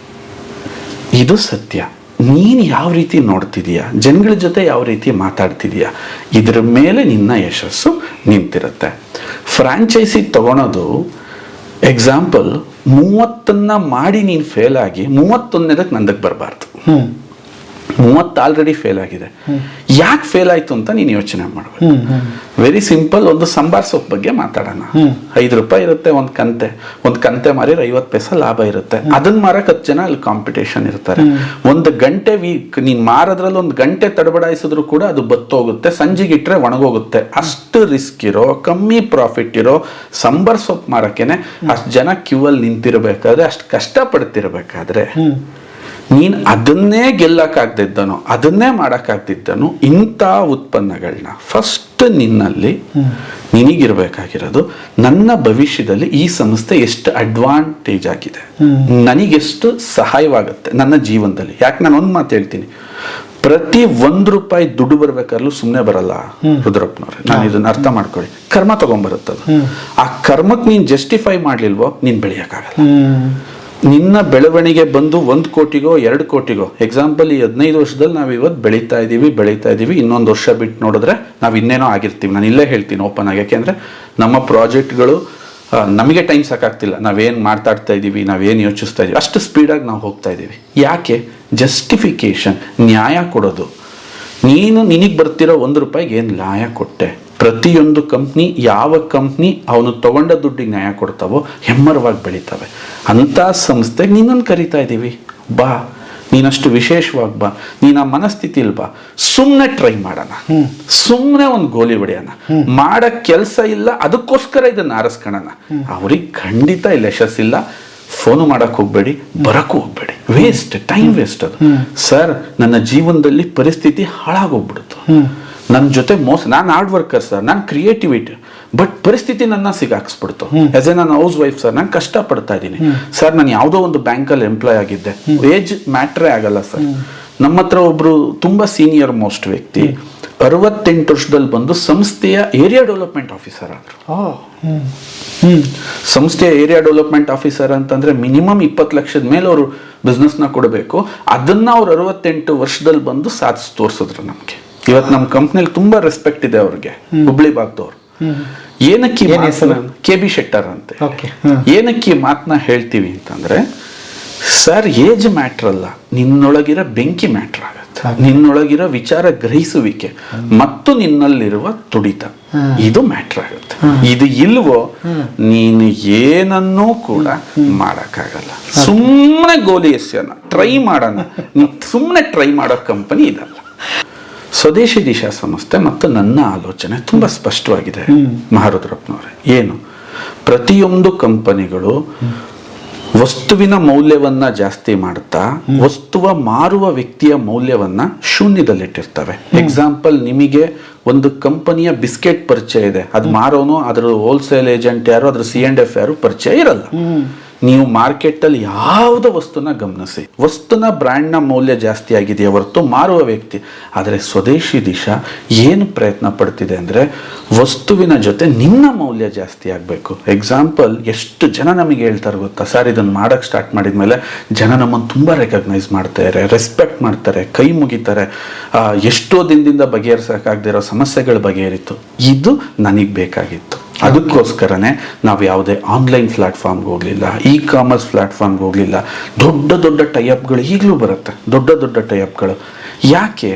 ಇದು ಸತ್ಯ. ನೀನು ಯಾವ ರೀತಿ ನೋಡ್ತಿದೀಯಾ, ಜನಗಳ ಜೊತೆ ಯಾವ ರೀತಿ ಮಾತಾಡ್ತಿದೀಯಾ, ಇದ್ರ ಮೇಲೆ ನಿನ್ನ ಯಶಸ್ಸು ನಿಂತಿರುತ್ತೆ. ಫ್ರಾಂಚೈಸಿ ತಗೊಳೋದು ಎಕ್ಸಾಂಪಲ್ 30 ಮಾಡಿ ನೀನು ಫೇಲ್ ಆಗಿ 31ನೇದಕ್ಕೆ ನಂದಕ್ಕೆ ಬರಬಾರ್ದು. 30 ಆಲ್ರೆಡಿ ಫೇಲ್ ಆಗಿದೆ, ಯಾಕೆ ಫೇಲ್ ಆಯ್ತು ಅಂತ ನೀನು ಯೋಚನೆ ಮಾಡಬೇಕು. Very simple. ಒಂದು ಸಾಂಬಾರ್ ಸೊಪ್ಪು ಬಗ್ಗೆ ಮಾತಾಡೋಣ. ₹5 ಇರುತ್ತೆ ಒಂದು ಕಂತೆ ಮಾರಿ 50 ಪೈಸೆ ಲಾಭ ಇರುತ್ತೆ. ಅದನ್ನ ಮಾರಕ್ಕೆ 10 ಜನ ಅಲ್ಲಿ ಕಾಂಪಿಟೇಷನ್ ಇರ್ತಾರೆ. 1 ಗಂಟೆ ನೀನ್ ಮಾರೋದ್ರಲ್ಲಿ 1 ಗಂಟೆ ತಡಬಡಾಯಿಸಿದ್ರು ಕೂಡ ಅದು ಬತ್ತೋಗುತ್ತೆ, ಸಂಜೆಗೆ ಇಟ್ರೆ ಒಣಗೋಗುತ್ತೆ. ಅಷ್ಟು ರಿಸ್ಕ್ ಇರೋ, ಕಮ್ಮಿ ಪ್ರಾಫಿಟ್ ಇರೋ ಸಾಂಬಾರ್ ಸೊಪ್ಪು ಮಾರಕ್ಕೇನೆ ಅಷ್ಟು ಜನ ಕ್ಯೂ ಅಲ್ಲಿ ನಿಂತಿರ್ಬೇಕಾದ್ರೆ, ಅಷ್ಟು ಕಷ್ಟ ಪಡ್ತಿರ್ಬೇಕಾದ್ರೆ ನೀನ್ ಅದನ್ನೇ ಗೆಲ್ಲಕ್ಕಾಗ್ದಿದ್ದನು, ಅದನ್ನೇ ಮಾಡಕ್ಕಾಗ್ದಿದ್ದನು. ಇಂಥ ಉತ್ಪನ್ನಗಳನ್ನ ಫಸ್ಟ್ ನಿನ್ನಲ್ಲಿ ನಿನಗಿರ್ಬೇಕಾಗಿರೋದು, ನನ್ನ ಭವಿಷ್ಯದಲ್ಲಿ ಈ ಸಂಸ್ಥೆ ಎಷ್ಟು ಅಡ್ವಾಂಟೇಜ್ ಆಗಿದೆ, ನನಗೆಷ್ಟು ಸಹಾಯವಾಗುತ್ತೆ ನನ್ನ ಜೀವನದಲ್ಲಿ. ಯಾಕೆ ನಾನು ಒಂದು ಮಾತು ಹೇಳ್ತೀನಿ, ಪ್ರತಿ ₹1 ದುಡ್ಡು ಬರ್ಬೇಕಾದ್ರೂ ಸುಮ್ಮನೆ ಬರಲ್ಲ ರುದ್ರಪ್ಪನವ್ರೆ. ನಾನು ಇದನ್ನ ಅರ್ಥ ಮಾಡ್ಕೊಳ್ಳಿ. ಕರ್ಮ ತಗೊಂಡ್ಬರುತ್ತದು. ಆ ಕರ್ಮಕ್ಕೆ ನೀನ್ ಜಸ್ಟಿಫೈ ಮಾಡ್ಲಿಲ್ವೋ ನೀನ್ ಬೆಳೆಯಕ್ಕಾಗಲ್ಲ. ನಿನ್ನ ಬೆಳವಣಿಗೆ ಬಂದು 1 ಕೋಟಿಗೋ 2 ಕೋಟಿಗೋ, ಎಕ್ಸಾಂಪಲ್ ಈ 15 ವರ್ಷದಲ್ಲಿ ನಾವು ಇವತ್ತು ಬೆಳೀತಾ ಇದ್ದೀವಿ. ಇನ್ನೊಂದು ವರ್ಷ ಬಿಟ್ಟು ನೋಡಿದ್ರೆ ನಾವು ಇನ್ನೇನೋ ಆಗಿರ್ತೀವಿ. ನಾನು ಇಲ್ಲೇ ಹೇಳ್ತೀನಿ ಓಪನ್ ಆಗಿ. ಯಾಕೆಂದ್ರೆ ನಮ್ಮ ಪ್ರಾಜೆಕ್ಟ್ಗಳು ನಮಗೆ ಟೈಮ್ ಸಾಕಾಗ್ತಿಲ್ಲ. ನಾವೇನು ಮಾತಾಡ್ತಾ ಇದ್ದೀವಿ, ನಾವೇನು ಯೋಚಿಸ್ತಾ ಇದ್ದೀವಿ, ಅಷ್ಟು ಸ್ಪೀಡಾಗಿ ನಾವು ಹೋಗ್ತಾ ಇದ್ದೀವಿ. ಯಾಕೆ? ಜಸ್ಟಿಫಿಕೇಶನ್, ನ್ಯಾಯ ಕೊಡೋದು. ನೀನು ನಿನಗೆ ಬರ್ತಿರೋ ₹1 ಏನು ನ್ಯಾಯ ಕೊಟ್ಟೆ? ಪ್ರತಿಯೊಂದು ಕಂಪ್ನಿ, ಯಾವ ಕಂಪ್ನಿ ಅವನು ತಗೊಂಡ ದುಡ್ಡಿಗೆ ನ್ಯಾಯ ಕೊಡ್ತಾವೋ ಹೆಮ್ಮರವಾಗಿ ಬೆಳೀತವೆ. ಅಂಥ ಸಂಸ್ಥೆಗೆ ನಿನ್ನನ್ನು ಕರಿತಾ ಇದ್ದೀವಿ. ಬಾ, ನೀನಷ್ಟು ವಿಶೇಷವಾಗಿ ಬಾ, ನೀನು ಆ ಮನಸ್ಥಿತಿಲಿ ಬಾ, ಸುಮ್ಮನೆ ಟ್ರೈ ಮಾಡೋಣ, ಸುಮ್ಮನೆ ಒಂದು ಗೋಲಿ ಹೊಡೆಯೋಣ. ಮಾಡಕ್ ಕೆಲಸ ಇಲ್ಲ, ಅದಕ್ಕೋಸ್ಕರ ಇದನ್ನು ಆರಿಸ್ಕೊಳ್ಳೋಣ. ಅವ್ರಿಗೆ ಖಂಡಿತ ಇಲ್ಲಿ ಯಶಸ್ಸಿಲ್ಲ. ಫೋನು ಮಾಡಕ್ ಹೋಗ್ಬೇಡಿ, ಬರಕ್ಕೂ ಹೋಗ್ಬೇಡಿ. ವೇಸ್ಟ್, ಟೈಮ್ ವೇಸ್ಟ್ ಅದು. ಸರ್, ನನ್ನ ಜೀವನದಲ್ಲಿ ಪರಿಸ್ಥಿತಿ ಹಾಳಾಗೋಗ್ಬಿಡುತ್ತು, ನನ್ನ ಜೊತೆ ಮೋಸ. ನಾನು ಹಾರ್ಡ್ ವರ್ಕರ್ ಸರ್, ನಾನು ಕ್ರಿಯೇಟಿವಿಟಿ, ಬಟ್ ಪರಿಸ್ಥಿತಿ ನನ್ನ ಸಿಗಾಕ್ಸ್ಬಿಡ್ತು. ಆಸ್ ಎ ನಾನು ಹೌಸ್ ವೈಫ್ ಸರ್, ನಾನು ಕಷ್ಟಪಡ್ತಾ ಇದ್ದೀನಿ ಸರ್. ನಾನು ಯಾವುದೋ ಒಂದು ಬ್ಯಾಂಕಲ್ಲಿ ಎಂಪ್ಲಾಯ್ ಆಗಿದ್ದೆ. ಏಜ್ ಮ್ಯಾಟ್ರೇ ಆಗಲ್ಲ ಸರ್. ನಮ್ಮ ಹತ್ರ ಒಬ್ರು ತುಂಬಾ ಸೀನಿಯರ್ ಮೋಸ್ಟ್ ವ್ಯಕ್ತಿ 68 ವರ್ಷದಲ್ಲಿ ಬಂದು ಸಂಸ್ಥೆಯ ಏರಿಯಾ ಡೆವಲಪ್ಮೆಂಟ್ ಆಫೀಸರ್ ಆದ್ರು. ಸಂಸ್ಥೆಯ ಏರಿಯಾ ಡೆವಲಪ್ಮೆಂಟ್ ಆಫೀಸರ್ ಅಂತಂದ್ರೆ ಮಿನಿಮಮ್ 20 ಲಕ್ಷದ ಮೇಲೆ ಅವರು ಬಿಸ್ನೆಸ್ನ ಕೊಡಬೇಕು. ಅದನ್ನ ಅವ್ರು 68 ವರ್ಷದಲ್ಲಿ ಬಂದು ಸಾಧಿಸಿ ತೋರಿಸಿದ್ರು ನಮ್ಗೆ. ಇವತ್ತು ನಮ್ಮ ಕಂಪ್ನಿಯಲ್ಲಿ ತುಂಬಾ ರೆಸ್ಪೆಕ್ಟ್ ಇದೆ ಅವ್ರಿಗೆ. ಹುಬ್ಳಿ ಭಾಗದವ್ರು. ಏನಕ್ಕೆ KB ಶೆಟ್ಟರ್ ಅಂತೆ. ಏನಕ್ಕೆ ಮಾತನ್ನ ಹೇಳ್ತೀವಿ ಅಂತಂದ್ರೆ, ಸರ್ ಏಜ್ ಮ್ಯಾಟ್ರ್ ಅಲ್ಲ, ನಿನ್ನೊಳಗಿರೋ ಬೆಂಕಿ ಮ್ಯಾಟ್ರ್ ಆಗುತ್ತೆ. ನಿನ್ನೊಳಗಿರೋ ವಿಚಾರ ಗ್ರಹಿಸುವಿಕೆ ಮತ್ತು ನಿನ್ನಲ್ಲಿರುವ ತುಡಿತ, ಇದು ಮ್ಯಾಟ್ರ್ ಆಗುತ್ತೆ. ಇದು ಇಲ್ವೋ ನೀನು ಏನನ್ನೂ ಕೂಡ ಮಾಡಕ್ಕಾಗಲ್ಲ. ಸುಮ್ಮನೆ ಗೋಲಿ ಎಸ್ಯೋಣ, ಟ್ರೈ ಮಾಡೋಣ. ಸುಮ್ಮನೆ ಟ್ರೈ ಮಾಡೋ ಕಂಪನಿ ಇದಲ್ಲ. ಸ್ವದೇಶಿ ದಿಶಾ ಸಂಸ್ಥೆ ಮತ್ತು ನನ್ನ ಆಲೋಚನೆ ತುಂಬಾ ಸ್ಪಷ್ಟವಾಗಿದೆ ಮಹಾರುದ್ರಪ್ಪನವರೇ. ಏನು? ಪ್ರತಿಯೊಂದು ಕಂಪನಿಗಳು ವಸ್ತುವಿನ ಮೌಲ್ಯವನ್ನ ಜಾಸ್ತಿ ಮಾಡ್ತಾ ವಸ್ತುವ ಮಾರುವ ವ್ಯಕ್ತಿಯ ಮೌಲ್ಯವನ್ನ ಶೂನ್ಯದಲ್ಲಿಟ್ಟಿರ್ತವೆ. ಎಕ್ಸಾಂಪಲ್, ನಿಮಗೆ ಒಂದು ಕಂಪನಿಯ ಬಿಸ್ಕೆಟ್ ಪರಿಚಯ ಇದೆ, ಅದು ಮಾರೋನು, ಅದರ ಹೋಲ್ಸೇಲ್ ಏಜೆಂಟ್ ಯಾರು, ಅದ್ರ C&F ಯಾರು ಪರಿಚಯ ಇರಲ್ಲ. ನೀವು ಮಾರ್ಕೆಟ್ ಅಲ್ಲಿ ಯಾವುದೋ ವಸ್ತುನ ಗಮನಿಸಿ, ವಸ್ತುನ ಬ್ರ್ಯಾಂಡ್ನ ಮೌಲ್ಯ ಜಾಸ್ತಿ ಆಗಿದೆಯಾ ಹೊರತು ಮಾರುವ ವ್ಯಕ್ತಿ. ಆದರೆ ಸ್ವದೇಶಿ ದಿಶಾ ಏನು ಪ್ರಯತ್ನ ಪಡ್ತಿದೆ ಅಂದ್ರೆ, ವಸ್ತುವಿನ ಜೊತೆ ನಿನ್ನ ಮೌಲ್ಯ ಜಾಸ್ತಿ ಆಗಬೇಕು. ಎಕ್ಸಾಂಪಲ್, ಎಷ್ಟು ಜನ ನಮಗೆ ಹೇಳ್ತಾರೆ ಗೊತ್ತಾ ಸರ್, ಇದನ್ನು ಮಾಡಕ್ಕೆ ಸ್ಟಾರ್ಟ್ ಮಾಡಿದ್ಮೇಲೆ ಜನ ನಮ್ಮನ್ನು ತುಂಬಾ ರೆಕಗ್ನೈಸ್ ಮಾಡ್ತಾರೆ, ರೆಸ್ಪೆಕ್ಟ್ ಮಾಡ್ತಾರೆ, ಕೈ ಮುಗಿತಾರೆ, ಎಷ್ಟೋ ದಿನದಿಂದ ಬಗೆಹರಿಸಕ್ಕಾಗದಿರೋ ಸಮಸ್ಯೆಗಳು ಬಗೆಹರಿತು. ಇದು ನನಗೆ ಬೇಕಾಗಿತ್ತು. ಅದಕ್ಕೋಸ್ಕರನೇ ನಾವು ಯಾವುದೇ ಆನ್ಲೈನ್ ಪ್ಲಾಟ್ಫಾರ್ಮ್ಗೆ ಹೋಗಲಿಲ್ಲ, ಇ ಕಾಮರ್ಸ್ ಪ್ಲಾಟ್ಫಾರ್ಮ್ಗೆ ಹೋಗಲಿಲ್ಲ. ದೊಡ್ಡ ದೊಡ್ಡ ಟೈಅಪ್ಗಳು ಈಗಲೂ ಬರುತ್ತೆ, ದೊಡ್ಡ ದೊಡ್ಡ ಟೈಅಪ್ಗಳು. ಯಾಕೆ?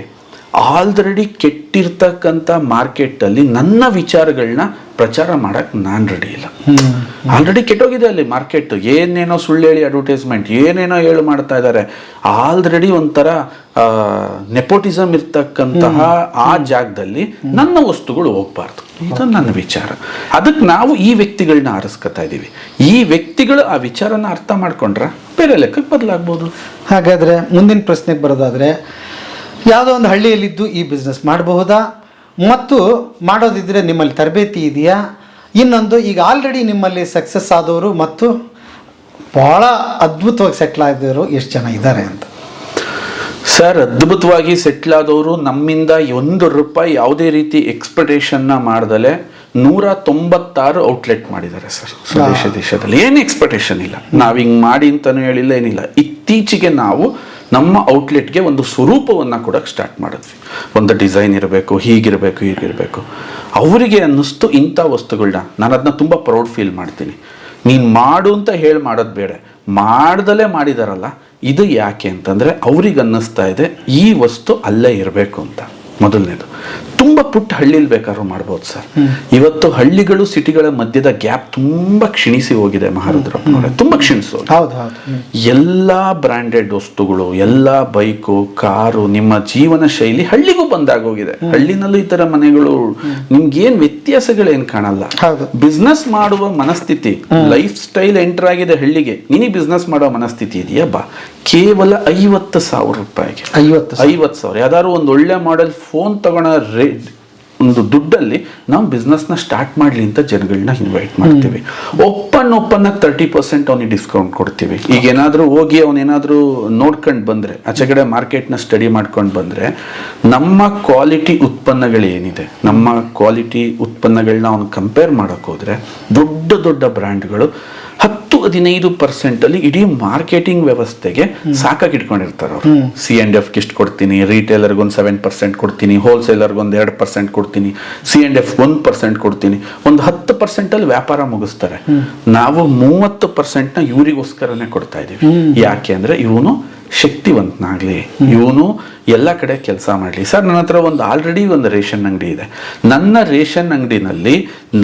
ಆಲ್ರೆಡಿ ಕೆಟ್ಟಿರ್ತಕ್ಕಂಥ ಮಾರ್ಕೆಟಲ್ಲಿ ನನ್ನ ವಿಚಾರಗಳನ್ನ ಪ್ರಚಾರ ಮಾಡಕ್ಕೆ ನಾನು ರೆಡಿ ಇಲ್ಲ. ಆಲ್ರೆಡಿ ಕೆಟ್ಟೋಗಿದೆ ಅಲ್ಲಿ ಮಾರ್ಕೆಟ್. ಏನೇನೋ ಸುಳ್ಳು ಹೇಳಿ ಅಡ್ವರ್ಟೈಸ್ಮೆಂಟ್, ಏನೇನೋ ಹೇಳು ಮಾಡ್ತಾ ಇದ್ದಾರೆ. ಆಲ್ರೆಡಿ ಒಂಥರ ನೆಪೋಟಿಸಮ್ ಇರ್ತಕ್ಕಂತಹ ಆ ಜಾಗದಲ್ಲಿ ನನ್ನ ವಸ್ತುಗಳು ಹೋಗ್ಬಾರ್ದು. ಇದು ನನ್ನ ವಿಚಾರ. ಅದಕ್ಕೆ ನಾವು ಈ ವ್ಯಕ್ತಿಗಳನ್ನ ಆರಿಸ್ಕೊತಾ ಇದ್ದೀವಿ. ಈ ವ್ಯಕ್ತಿಗಳು ಆ ವಿಚಾರನ ಅರ್ಥ ಮಾಡ್ಕೊಂಡ್ರೆ ಬೇರೆ ಲೆಕ್ಕಕ್ಕೆ ಬದಲಾಗ್ಬೋದು. ಹಾಗಾದರೆ ಮುಂದಿನ ಪ್ರಶ್ನೆಗೆ ಬರೋದಾದರೆ, ಯಾವುದೋ ಒಂದು ಹಳ್ಳಿಯಲ್ಲಿದ್ದು ಈ ಬಿಸ್ನೆಸ್ ಮಾಡಬಹುದಾ? ಮತ್ತು ಮಾಡೋದಿದ್ರೆ ನಿಮ್ಮಲ್ಲಿ ತರಬೇತಿ ಇದೆಯಾ? ಇನ್ನೊಂದು, ಈಗ ಆಲ್ರೆಡಿ ನಿಮ್ಮಲ್ಲಿ ಸಕ್ಸಸ್ ಆದವರು ಮತ್ತು ಭಾಳ ಅದ್ಭುತವಾಗಿ ಸೆಟ್ಲ್ ಆಗಿದವರು ಎಷ್ಟು ಜನ ಇದ್ದಾರೆ ಅಂತ? ಸರ್, ಅದ್ಭುತವಾಗಿ ಸೆಟ್ಲ್ ಆದವರು ನಮ್ಮಿಂದ ₹1 ಯಾವುದೇ ರೀತಿ ಎಕ್ಸ್ಪೆಕ್ಟೇಷನ್ನ ಮಾಡ್ದಲೆ 196 ಔಟ್ಲೆಟ್ ಮಾಡಿದ್ದಾರೆ ಸರ್ ಸ್ವದೇಶ ದೇಶದಲ್ಲಿ. ಏನು ಎಕ್ಸ್ಪೆಕ್ಟೇಷನ್ ಇಲ್ಲ, ನಾವು ಹಿಂಗೆ ಮಾಡಿ ಅಂತಲೂ ಹೇಳಿಲ್ಲ, ಏನಿಲ್ಲ. ಇತ್ತೀಚೆಗೆ ನಾವು ನಮ್ಮ ಔಟ್ಲೆಟ್ಗೆ ಒಂದು ಸ್ವರೂಪವನ್ನು ಕೊಡೋಕ್ಕೆ ಸ್ಟಾರ್ಟ್ ಮಾಡಿದ್ವಿ. ಒಂದು ಡಿಸೈನ್ ಇರಬೇಕು, ಹೀಗಿರಬೇಕು. ಅವರಿಗೆ ಅನ್ನಿಸ್ತು ಇಂಥ ವಸ್ತುಗಳನ್ನ, ನಾನು ಅದನ್ನ ತುಂಬ ಪ್ರೌಡ್ ಫೀಲ್ ಮಾಡ್ತೀನಿ. ನೀನು ಮಾಡು ಅಂತ ಹೇಳಿ ಮಾಡೋದು ಬೇಡ, ಮಾಡ್ದಲೇ ಮಾಡಿದಾರಲ್ಲ, ಇದು ಯಾಕೆ ಅಂತಂದರೆ ಅವ್ರಿಗೆ ಅನ್ನಿಸ್ತಾ ಇದೆ ಈ ವಸ್ತು ಅಲ್ಲೇ ಇರಬೇಕು ಅಂತ. ಮೊದಲನೇದು. ತುಂಬ ಪುಟ್ಟ ಹಳ್ಳಿಲಿ ಬೇಕಾದ್ರೂ ಮಾಡ್ಬೋದು ಸರ್. ಇವತ್ತು ಹಳ್ಳಿಗಳು ಸಿಟಿಗಳ ಮಧ್ಯದ ಗ್ಯಾಪ್ ತುಂಬ ಕ್ಷೀಣಿಸಿ ಹೋಗಿದೆ ಮಹಾರುದ್ರಪ್ಪನವರೇ, ತುಂಬ ಕ್ಷೀಣಿಸಿ ಹೋಗಿದೆ. ಎಲ್ಲ ಬ್ರ್ಯಾಂಡೆಡ್ ವಸ್ತುಗಳು, ಎಲ್ಲ ಬೈಕು, ಕಾರು, ನಿಮ್ಮ ಜೀವನ ಶೈಲಿ ಹಳ್ಳಿಗೂ ಬಂದಾಗೋಗಿದೆ. ಹಳ್ಳಿನಲ್ಲೂ ಈ ಥರ ಮನೆಗಳು ನಿಮ್ಗೇನು ವ್ಯತ್ಯಾಸಗಳೇನು ಕಾಣಲ್ಲ. ಬಿಸ್ನೆಸ್ ಮಾಡುವ ಮನಸ್ಥಿತಿ, ಲೈಫ್ ಸ್ಟೈಲ್ ಎಂಟರ್ ಆಗಿದೆ ಹಳ್ಳಿಗೆ. ನಿನಗೆ ಬಿಸ್ನೆಸ್ ಮಾಡೋ ಮನಸ್ಥಿತಿ ಇದೆಯಾ? ಬಾ, ಕೇವಲ ₹50,000. 50,000 ಯಾವ್ದಾದ್ರು ಒಂದು ಒಳ್ಳೆ ಮಾಡೆಲ್ ಫೋನ್ ತಗೊಳ್ಳೋ ಒಂದು ದುಡ್ಡಲ್ಲಿ ನಾವು ಬಿಸ್ನೆಸ್ನ ಸ್ಟಾರ್ಟ್ ಮಾಡಲಿ ಅಂತ ಜನಗಳನ್ನ ಇನ್ವೈಟ್ ಮಾಡ್ತೀವಿ. ಒಪ್ಪನ್ನಾಗಿ 30% ಅವನಿಗೆ ಡಿಸ್ಕೌಂಟ್ ಕೊಡ್ತೀವಿ. ಈಗ ಏನಾದರೂ ಹೋಗಿ ಅವನೇನಾದರೂ ನೋಡ್ಕೊಂಡು ಬಂದರೆ, ಆಚೆ ಕಡೆ ಮಾರ್ಕೆಟ್ನ ಸ್ಟಡಿ ಮಾಡ್ಕೊಂಡು ಬಂದರೆ, ನಮ್ಮ ಕ್ವಾಲಿಟಿ ಉತ್ಪನ್ನಗಳೇನಿದೆ, ನಮ್ಮ ಕ್ವಾಲಿಟಿ ಉತ್ಪನ್ನಗಳನ್ನ ಅವನು ಕಂಪೇರ್ ಮಾಡೋಕ್ಕೆ ಹೋದರೆ ದೊಡ್ಡ ದೊಡ್ಡ ಬ್ರ್ಯಾಂಡ್ಗಳು 10-15% ಅಲ್ಲಿ ಇಡೀ ಮಾರ್ಕೆಟಿಂಗ್ ವ್ಯವಸ್ಥೆಗೆ ಸಾಕಾಗಿ ಇಟ್ಕೊಂಡಿರ್ತಾರೆ ಅವರು. C&F ಇಷ್ಟು ಕೊಡ್ತೀನಿ, ರಿಟೇಲರ್ಗೆ ಒಂದು 7% ಕೊಡ್ತೀನಿ, ಹೋಲ್ಸೇಲರ್ಗೆ ಒಂದು 2% ಕೊಡ್ತೀನಿ, C&F 1% ಕೊಡ್ತೀನಿ, ಒಂದು 10% ಅಲ್ಲಿ ವ್ಯಾಪಾರ ಮುಗಿಸ್ತಾರೆ. ನಾವು 30% ಇವರಿಗೋಸ್ಕರನೇ ಕೊಡ್ತಾ ಇದೀವಿ. ಯಾಕೆ ಅಂದ್ರೆ ಇವನು ಶಕ್ತಿವಂತನಾಗ್ಲಿ, ಇವನು ಎಲ್ಲ ಕಡೆ ಕೆಲಸ ಮಾಡಲಿ. ಸರ್, ನನ್ನ ಹತ್ರ ಆಲ್ರೆಡಿ ಒಂದು ರೇಷನ್ ಅಂಗಡಿ ಇದೆ. ನನ್ನ ರೇಷನ್ ಅಂಗಡಿನಲ್ಲಿ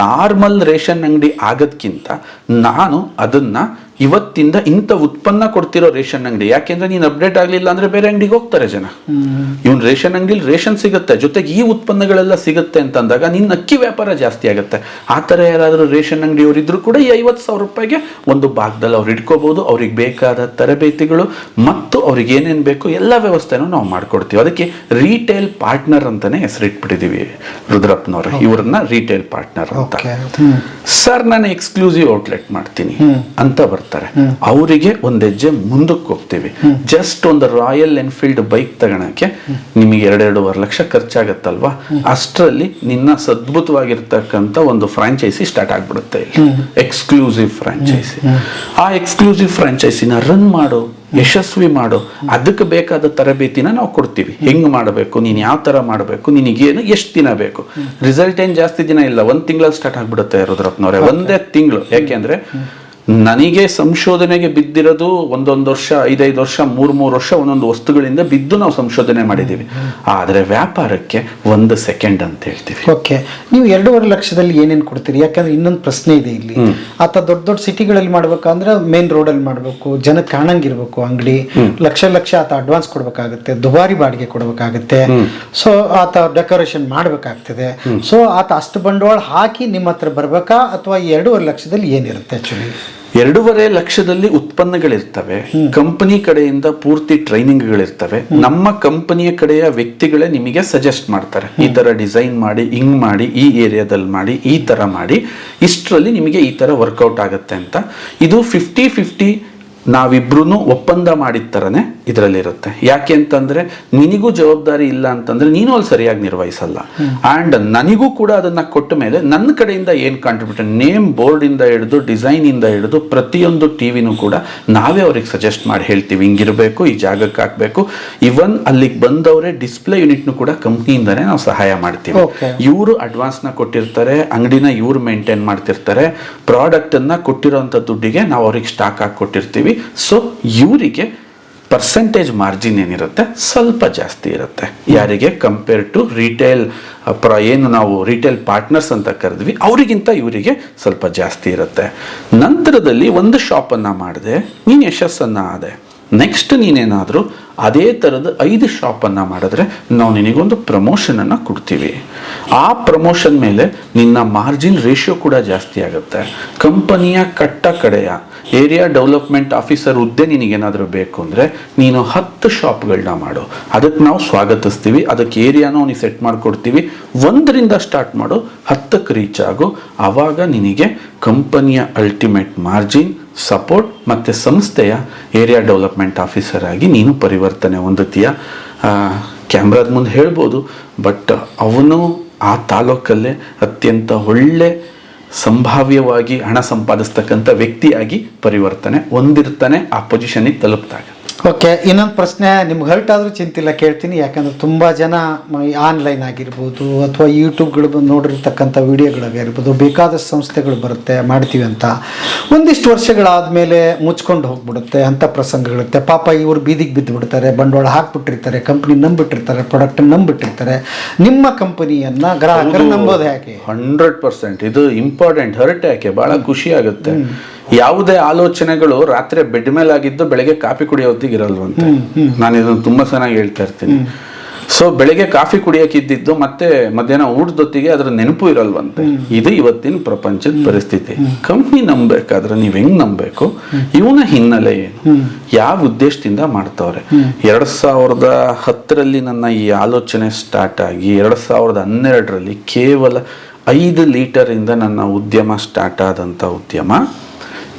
ನಾರ್ಮಲ್ ರೇಷನ್ ಅಂಗಡಿ ಆಗೋದ್ಕಿಂತ ನಾನು ಅದನ್ನ ಇವತ್ತಿಂದ ಇಂಥ ಉತ್ಪನ್ನ ಕೊಡ್ತಿರೋ ರೇಷನ್ ಅಂಗಡಿ, ಯಾಕೆಂದ್ರೆ ನೀನು ಅಪ್ಡೇಟ್ ಆಗಲಿಲ್ಲ ಅಂದ್ರೆ ಬೇರೆ ಅಂಗಡಿಗೆ ಹೋಗ್ತಾರೆ ಜನ. ಇವನ್ ರೇಷನ್ ಅಂಗಡಿಲಿ ರೇಷನ್ ಸಿಗುತ್ತೆ, ಜೊತೆಗೆ ಈ ಉತ್ಪನ್ನಗಳೆಲ್ಲ ಸಿಗುತ್ತೆ ಅಂತಂದಾಗ ನಿನ್ನ ಅಕ್ಕಿ ವ್ಯಾಪಾರ ಜಾಸ್ತಿ ಆಗುತ್ತೆ. ಆ ಥರ ಯಾರಾದರೂ ರೇಷನ್ ಅಂಗಡಿಯವರು ಇದ್ರು ಕೂಡ ಈ ₹50,000 ಒಂದು ಭಾಗದಲ್ಲಿ ಅವ್ರು ಇಟ್ಕೋಬಹುದು. ಅವ್ರಿಗೆ ಬೇಕಾದ ತರಬೇತಿಗಳು ಮತ್ತು ಅವ್ರಿಗೆ ಏನೇನು ಬೇಕು ಎಲ್ಲ ವ್ಯವಸ್ಥೆನೂ ನಾವು ಮಾಡ್ಕೊಡ್ತೀವಿ. ಅದಕ್ಕೆ ರಿಟೇಲ್ ಪಾರ್ಟ್ನರ್ ಅಂತಾನೆ ಹೆಸರಿಟ್ಬಿಟ್ಟಿದೀವಿ ರುದ್ರಪ್ಪನವ್ರೆ, ಇವ್ರನ್ನ ರಿಟೇಲ್ ಪಾರ್ಟ್ನರ್ ಅಂತ. ಸರ್, ನಾನು ಎಕ್ಸ್ಕ್ಲೂಸಿವ್ ಔಟ್ಲೆಟ್ ಮಾಡ್ತೀನಿ ಅಂತ ಬರ್ತಾರೆ, ಅವರಿಗೆ ಒಂದು ಹೆಜ್ಜೆ ಮುಂದಕ್ಕೆ ಹೋಗ್ತೀವಿ. ಜಸ್ಟ್ ಒಂದು ರಾಯಲ್ ಎನ್ಫೀಲ್ಡ್ ಬೈಕ್ ತಗೊಳಕ್ಕೆ ನಿಮಗೆ 2-2.5 ಲಕ್ಷ ಖರ್ಚಾಗತ್ತಲ್ವಾ, ಅಷ್ಟರಲ್ಲಿ ನಿನ್ನ ಅದ್ಭುತವಾಗಿರ್ತಕ್ಕಂಥ ಒಂದು ಫ್ರಾಂಚೈಸಿ ಸ್ಟಾರ್ಟ್ ಆಗ್ಬಿಡುತ್ತೆ ಇಲ್ಲಿ, ಎಕ್ಸ್ಕ್ಲೂಸಿವ್ ಫ್ರಾಂಚೈಸಿ. ಆ ಎಕ್ಸ್ಕ್ಲೂಸಿವ್ ಫ್ರಾಂಚೈಸಿನ ರನ್ ಮಾಡು, ಯಶಸ್ವಿ ಮಾಡು. ಅದಕ್ಕೆ ಬೇಕಾದ ತರಬೇತಿನ ನಾವು ಕೊಡ್ತೀವಿ. ಹೆಂಗ್ ಮಾಡಬೇಕು, ನೀನು ಯಾವ ತರ ಮಾಡಬೇಕು, ನಿನಗೇನು ಎಷ್ಟು ದಿನ ಬೇಕು. ರಿಸಲ್ಟ್ ಏನ್ ಜಾಸ್ತಿ ದಿನ ಇಲ್ಲ, 1 ತಿಂಗಳಲ್ಲಿ ಸ್ಟಾರ್ಟ್ ಆಗ್ಬಿಡುತ್ತೆ ರುದ್ರಪ್ಪನವರೇ, 1 ತಿಂಗಳು. ಯಾಕೆಂದ್ರೆ ನನಗೆ ಸಂಶೋಧನೆಗೆ ಬಿದ್ದಿರೋದು 1 ವರ್ಷ, 5 ವರ್ಷ, 3 ವರ್ಷ ಒಂದೊಂದು ವಸ್ತುಗಳಿಂದ ಬಿದ್ದು ನಾವು ಸಂಶೋಧನೆ ಮಾಡಿದ್ದೀವಿ. ಆದರೆ ವ್ಯಾಪಾರಕ್ಕೆ 1 ಸೆಕೆಂಡ್ ಅಂತ ಹೇಳ್ತೀವಿ. ಓಕೆ, ನೀವು 2.5 ಲಕ್ಷದಲ್ಲಿ ಏನೇನು ಕೊಡ್ತೀರಿ? ಯಾಕಂದ್ರೆ ಇನ್ನೊಂದು ಪ್ರಶ್ನೆ ಇದೆ ಇಲ್ಲಿ. ಆತ ದೊಡ್ಡ ದೊಡ್ಡ ಸಿಟಿಗಳಲ್ಲಿ ಮಾಡ್ಬೇಕಂದ್ರೆ ಮೇನ್ ರೋಡಲ್ಲಿ ಮಾಡಬೇಕು, ಜನಕ್ಕೆ ಕಾಣಂಗಿರ್ಬೇಕು ಅಂಗಡಿ, ಲಕ್ಷ ಆತ ಅಡ್ವಾನ್ಸ್ ಕೊಡ್ಬೇಕಾಗುತ್ತೆ, ದುಬಾರಿ ಬಾಡಿಗೆ ಕೊಡ್ಬೇಕಾಗುತ್ತೆ. ಸೊ ಆತ ಡೆಕೋರೇಷನ್ ಮಾಡ್ಬೇಕಾಗ್ತದೆ. ಸೊ ಆತ ಅಷ್ಟು ಬಂಡವಾಳ ಹಾಕಿ ನಿಮ್ಮ ಹತ್ರ ಬರ್ಬೇಕಾ, ಅಥವಾ 2.5 ಲಕ್ಷದಲ್ಲಿ ಏನಿರುತ್ತೆ? ಆಕ್ಚುಲಿ 2.5 ಲಕ್ಷದಲ್ಲಿ ಉತ್ಪನ್ನಗಳಿರ್ತವೆ, ಕಂಪನಿ ಕಡೆಯಿಂದ ಪೂರ್ತಿ ಟ್ರೈನಿಂಗ್ಗಳಿರ್ತವೆ. ನಮ್ಮ ಕಂಪನಿಯ ಕಡೆಯ ವ್ಯಕ್ತಿಗಳೇ ನಿಮಗೆ ಸಜೆಸ್ಟ್ ಮಾಡ್ತಾರೆ, ಈ ತರ ಡಿಸೈನ್ ಮಾಡಿ, ಹಿಂಗ್ ಮಾಡಿ, ಈ ಏರಿಯಾದಲ್ಲಿ ಮಾಡಿ, ಈ ತರ ಮಾಡಿ, ಇಷ್ಟರಲ್ಲಿ ನಿಮಗೆ ಈ ತರ ವರ್ಕೌಟ್ ಆಗುತ್ತೆ ಅಂತ. ಇದು 50-50 ನಾವಿಬ್ರು ಒಪ್ಪಂದ ಮಾಡಿದ ಥರನೇ ಇದರಲ್ಲಿರುತ್ತೆ. ಯಾಕೆ ಅಂತಂದ್ರೆ ನಿನಗೂ ಜವಾಬ್ದಾರಿ ಇಲ್ಲ ಅಂತಂದ್ರೆ ನೀನು ಅಲ್ಲಿ ಸರಿಯಾಗಿ ನಿರ್ವಹಿಸಲ್ಲ. ಆ್ಯಂಡ್ ನನಗೂ ಕೂಡ ಅದನ್ನ ಕೊಟ್ಟ ಮೇಲೆ ನನ್ನ ಕಡೆಯಿಂದ ಏನು ಕಾಂಟ್ರಿಬ್ಯೂಷನ್, ನೇಮ್ ಬೋರ್ಡ್ ಇಂದ ಹಿಡಿದು ಡಿಸೈನ್ ಇಂದ ಹಿಡಿದು ಪ್ರತಿಯೊಂದು ಟಿವಿನೂ ಕೂಡ ನಾವೇ ಅವ್ರಿಗೆ ಸಜೆಸ್ಟ್ ಮಾಡಿ ಹೇಳ್ತೀವಿ, ಹಿಂಗಿರಬೇಕು, ಈ ಜಾಗಕ್ಕೆ ಹಾಕಬೇಕು. ಇವನ್ ಅಲ್ಲಿಗೆ ಬಂದವರೇ ಡಿಸ್ಪ್ಲೇ ಯೂನಿಟ್ನು ಕೂಡ ಕಂಪ್ನಿಯಿಂದನೇ ನಾವು ಸಹಾಯ ಮಾಡ್ತೀವಿ. ಇವರು ಅಡ್ವಾನ್ಸ್ನ ಕೊಟ್ಟಿರ್ತಾರೆ, ಅಂಗಡಿನ ಇವ್ರು ಮೇಂಟೈನ್ ಮಾಡ್ತಿರ್ತಾರೆ, ಪ್ರಾಡಕ್ಟ್ ಅನ್ನ ಕೊಟ್ಟಿರೋಂಥ ದುಡ್ಡಿಗೆ ನಾವು ಅವ್ರಿಗೆ ಸ್ಟಾಕ್ ಹಾಕಿ ಕೊಟ್ಟಿರ್ತೀವಿ. ಸೊ ಇವರಿಗೆ ಪರ್ಸೆಂಟೇಜ್ ಮಾರ್ಜಿನ್ ಏನಿರುತ್ತೆ ಸ್ವಲ್ಪ ಜಾಸ್ತಿ ಇರುತ್ತೆ. ಯಾರಿಗೆ ಕಂಪೇರ್ ಟು ರಿಟೇಲ್ ಏನು ನಾವು ರಿಟೇಲ್ ಪಾರ್ಟ್ನರ್ಸ್ ಅಂತ ಕರೆದ್ವಿ ಅವರಿಗಿಂತ ಇವರಿಗೆ ಸ್ವಲ್ಪ ಜಾಸ್ತಿ ಇರುತ್ತೆ. ನಂತರದಲ್ಲಿ ಒಂದು ಶಾಪನ್ನು ಮಾಡಿದೆ, ನೀನು ಯಶಸ್ಸನ್ನು ಆದೆ. ನೆಕ್ಸ್ಟ್ ನೀನೇನಾದರೂ ಅದೇ ಥರದ 5 ಶಾಪನ್ನು ಮಾಡಿದ್ರೆ ನಾವು ನಿನಗೊಂದು ಪ್ರಮೋಷನನ್ನು ಕೊಡ್ತೀವಿ. ಆ ಪ್ರಮೋಷನ್ ಮೇಲೆ ನಿನ್ನ ಮಾರ್ಜಿನ್ ರೇಷಿಯೋ ಕೂಡ ಜಾಸ್ತಿ ಆಗುತ್ತೆ. ಕಂಪನಿಯ ಕಡೆಯ ಏರಿಯಾ ಡೆವಲಪ್ಮೆಂಟ್ ಆಫೀಸರ್ ಹುದ್ದೆ ನಿನಗೇನಾದರೂ ಬೇಕು ಅಂದರೆ ನೀನು 10 ಶಾಪ್ಗಳನ್ನ ಮಾಡು, ಅದಕ್ಕೆ ನಾವು ಸ್ವಾಗತಿಸ್ತೀವಿ. ಅದಕ್ಕೆ ಏರಿಯಾನೂ ನೀನು ಸೆಟ್ ಮಾಡಿಕೊಡ್ತೀವಿ. 1ರಿಂದ ಸ್ಟಾರ್ಟ್ ಮಾಡು, 10ಕ್ಕೆ ರೀಚ್ ಆಗು. ಆವಾಗ ನಿನಗೆ ಕಂಪನಿಯ ಅಲ್ಟಿಮೇಟ್ ಮಾರ್ಜಿನ್, ಸಪೋರ್ಟ್ ಮತ್ತು ಸಂಸ್ಥೆಯ ಏರಿಯಾ ಡೆವಲಪ್ಮೆಂಟ್ ಆಫೀಸರ್ ಆಗಿ ನೀನು ಪರಿವರ್ತನೆ ಹೊಂದುತ್ತೀಯ. ಕ್ಯಾಮ್ರಾದ ಮುಂದೆ ಹೇಳ್ಬೋದು, ಬಟ್ ಅವನು ಆ ತಾಲೂಕಲ್ಲೇ ಅತ್ಯಂತ ಒಳ್ಳೆ ಸಂಭಾವ್ಯವಾಗಿ ಹಣ ಸಂಪಾದಿಸ್ತಕ್ಕಂಥ ವ್ಯಕ್ತಿಯಾಗಿ ಪರಿವರ್ತನೆ ಹೊಂದಿರ್ತಾನೆ ಆ ಪೊಸಿಷನ್ನಿಗೆ ತಲುಪಿದಾಗ. ಓಕೆ, ಇನ್ನೊಂದು ಪ್ರಶ್ನೆ ನಿಮ್ಗೆ ಹರ್ಟ್ ಆದರೂ ಚಿಂತಿಲ್ಲ, ಕೇಳ್ತೀನಿ. ಯಾಕಂದರೆ ತುಂಬ ಜನ ಆನ್ಲೈನ್ ಆಗಿರ್ಬೋದು ಅಥವಾ ಯೂಟ್ಯೂಬ್ಗಳು ನೋಡಿರ್ತಕ್ಕಂಥ ವಿಡಿಯೋಗಳಾಗಿರ್ಬೋದು, ಬೇಕಾದಷ್ಟು ಸಂಸ್ಥೆಗಳು ಬರುತ್ತೆ ಮಾಡ್ತೀವಿ ಅಂತ, ಒಂದಿಷ್ಟು ವರ್ಷಗಳಾದಮೇಲೆ ಮುಚ್ಕೊಂಡು ಹೋಗ್ಬಿಡುತ್ತೆ ಅಂಥ ಪ್ರಸಂಗಗಳಿರುತ್ತೆ. ಪಾಪ ಇವರು ಬೀದಿಗೆ ಬಿದ್ದು ಬಿಡ್ತಾರೆ, ಬಂಡವಾಳ ಹಾಕ್ಬಿಟ್ಟಿರ್ತಾರೆ, ಕಂಪ್ನಿ ನಂಬಿಟ್ಟಿರ್ತಾರೆ, ಪ್ರಾಡಕ್ಟ್ ನಂಬಿಟ್ಟಿರ್ತಾರೆ. ನಿಮ್ಮ ಕಂಪನಿಯನ್ನು ಗ್ರಾಹಕರು ನಂಬೋದು ಯಾಕೆ? 100% ಇದು ಇಂಪಾರ್ಟೆಂಟ್. ಹರ್ಟ್ ಯಾಕೆ? ಭಾಳ ಖುಷಿ ಆಗುತ್ತೆ. ಯಾವುದೇ ಆಲೋಚನೆಗಳು ರಾತ್ರಿ ಬೆಡ್ ಮೇಲೆ ಆಗಿದ್ದು ಬೆಳಗ್ಗೆ ಕಾಫಿ ಕುಡಿಯೋ ಹೊತ್ತಿಗೆ ಇರಲ್ವಂತೆ. ನಾನು ಇದನ್ನು ತುಂಬಾ ಚೆನ್ನಾಗಿ ಹೇಳ್ತಾ ಇರ್ತೀನಿ. ಸೊ ಬೆಳಗ್ಗೆ ಕಾಫಿ ಕುಡಿಯೋಕಿದ್ದು ಮತ್ತೆ ಮಧ್ಯಾಹ್ನ ಊಟದೊತ್ತಿಗೆ ಅದ್ರ ನೆನಪು ಇರಲ್ವಂತೆ. ಇದು ಇವತ್ತಿನ ಪ್ರಪಂಚದ ಪರಿಸ್ಥಿತಿ. ಕಂಪ್ನಿ ನಂಬಬೇಕಾದ್ರೆ ನೀವ್ ಹೆಂಗ್ ನಂಬಬೇಕು, ಇವನ ಹಿನ್ನೆಲೆ ಏನು, ಯಾವ ಉದ್ದೇಶದಿಂದ ಮಾಡ್ತಾವ್ರೆ. 2010ರಲ್ಲಿ ನನ್ನ ಈ ಆಲೋಚನೆ ಸ್ಟಾರ್ಟ್ ಆಗಿ 2012ರಲ್ಲಿ ಕೇವಲ 5 ಲೀಟರಿಂದ ನನ್ನ ಉದ್ಯಮ ಸ್ಟಾರ್ಟ್ ಆದಂತ ಉದ್ಯಮ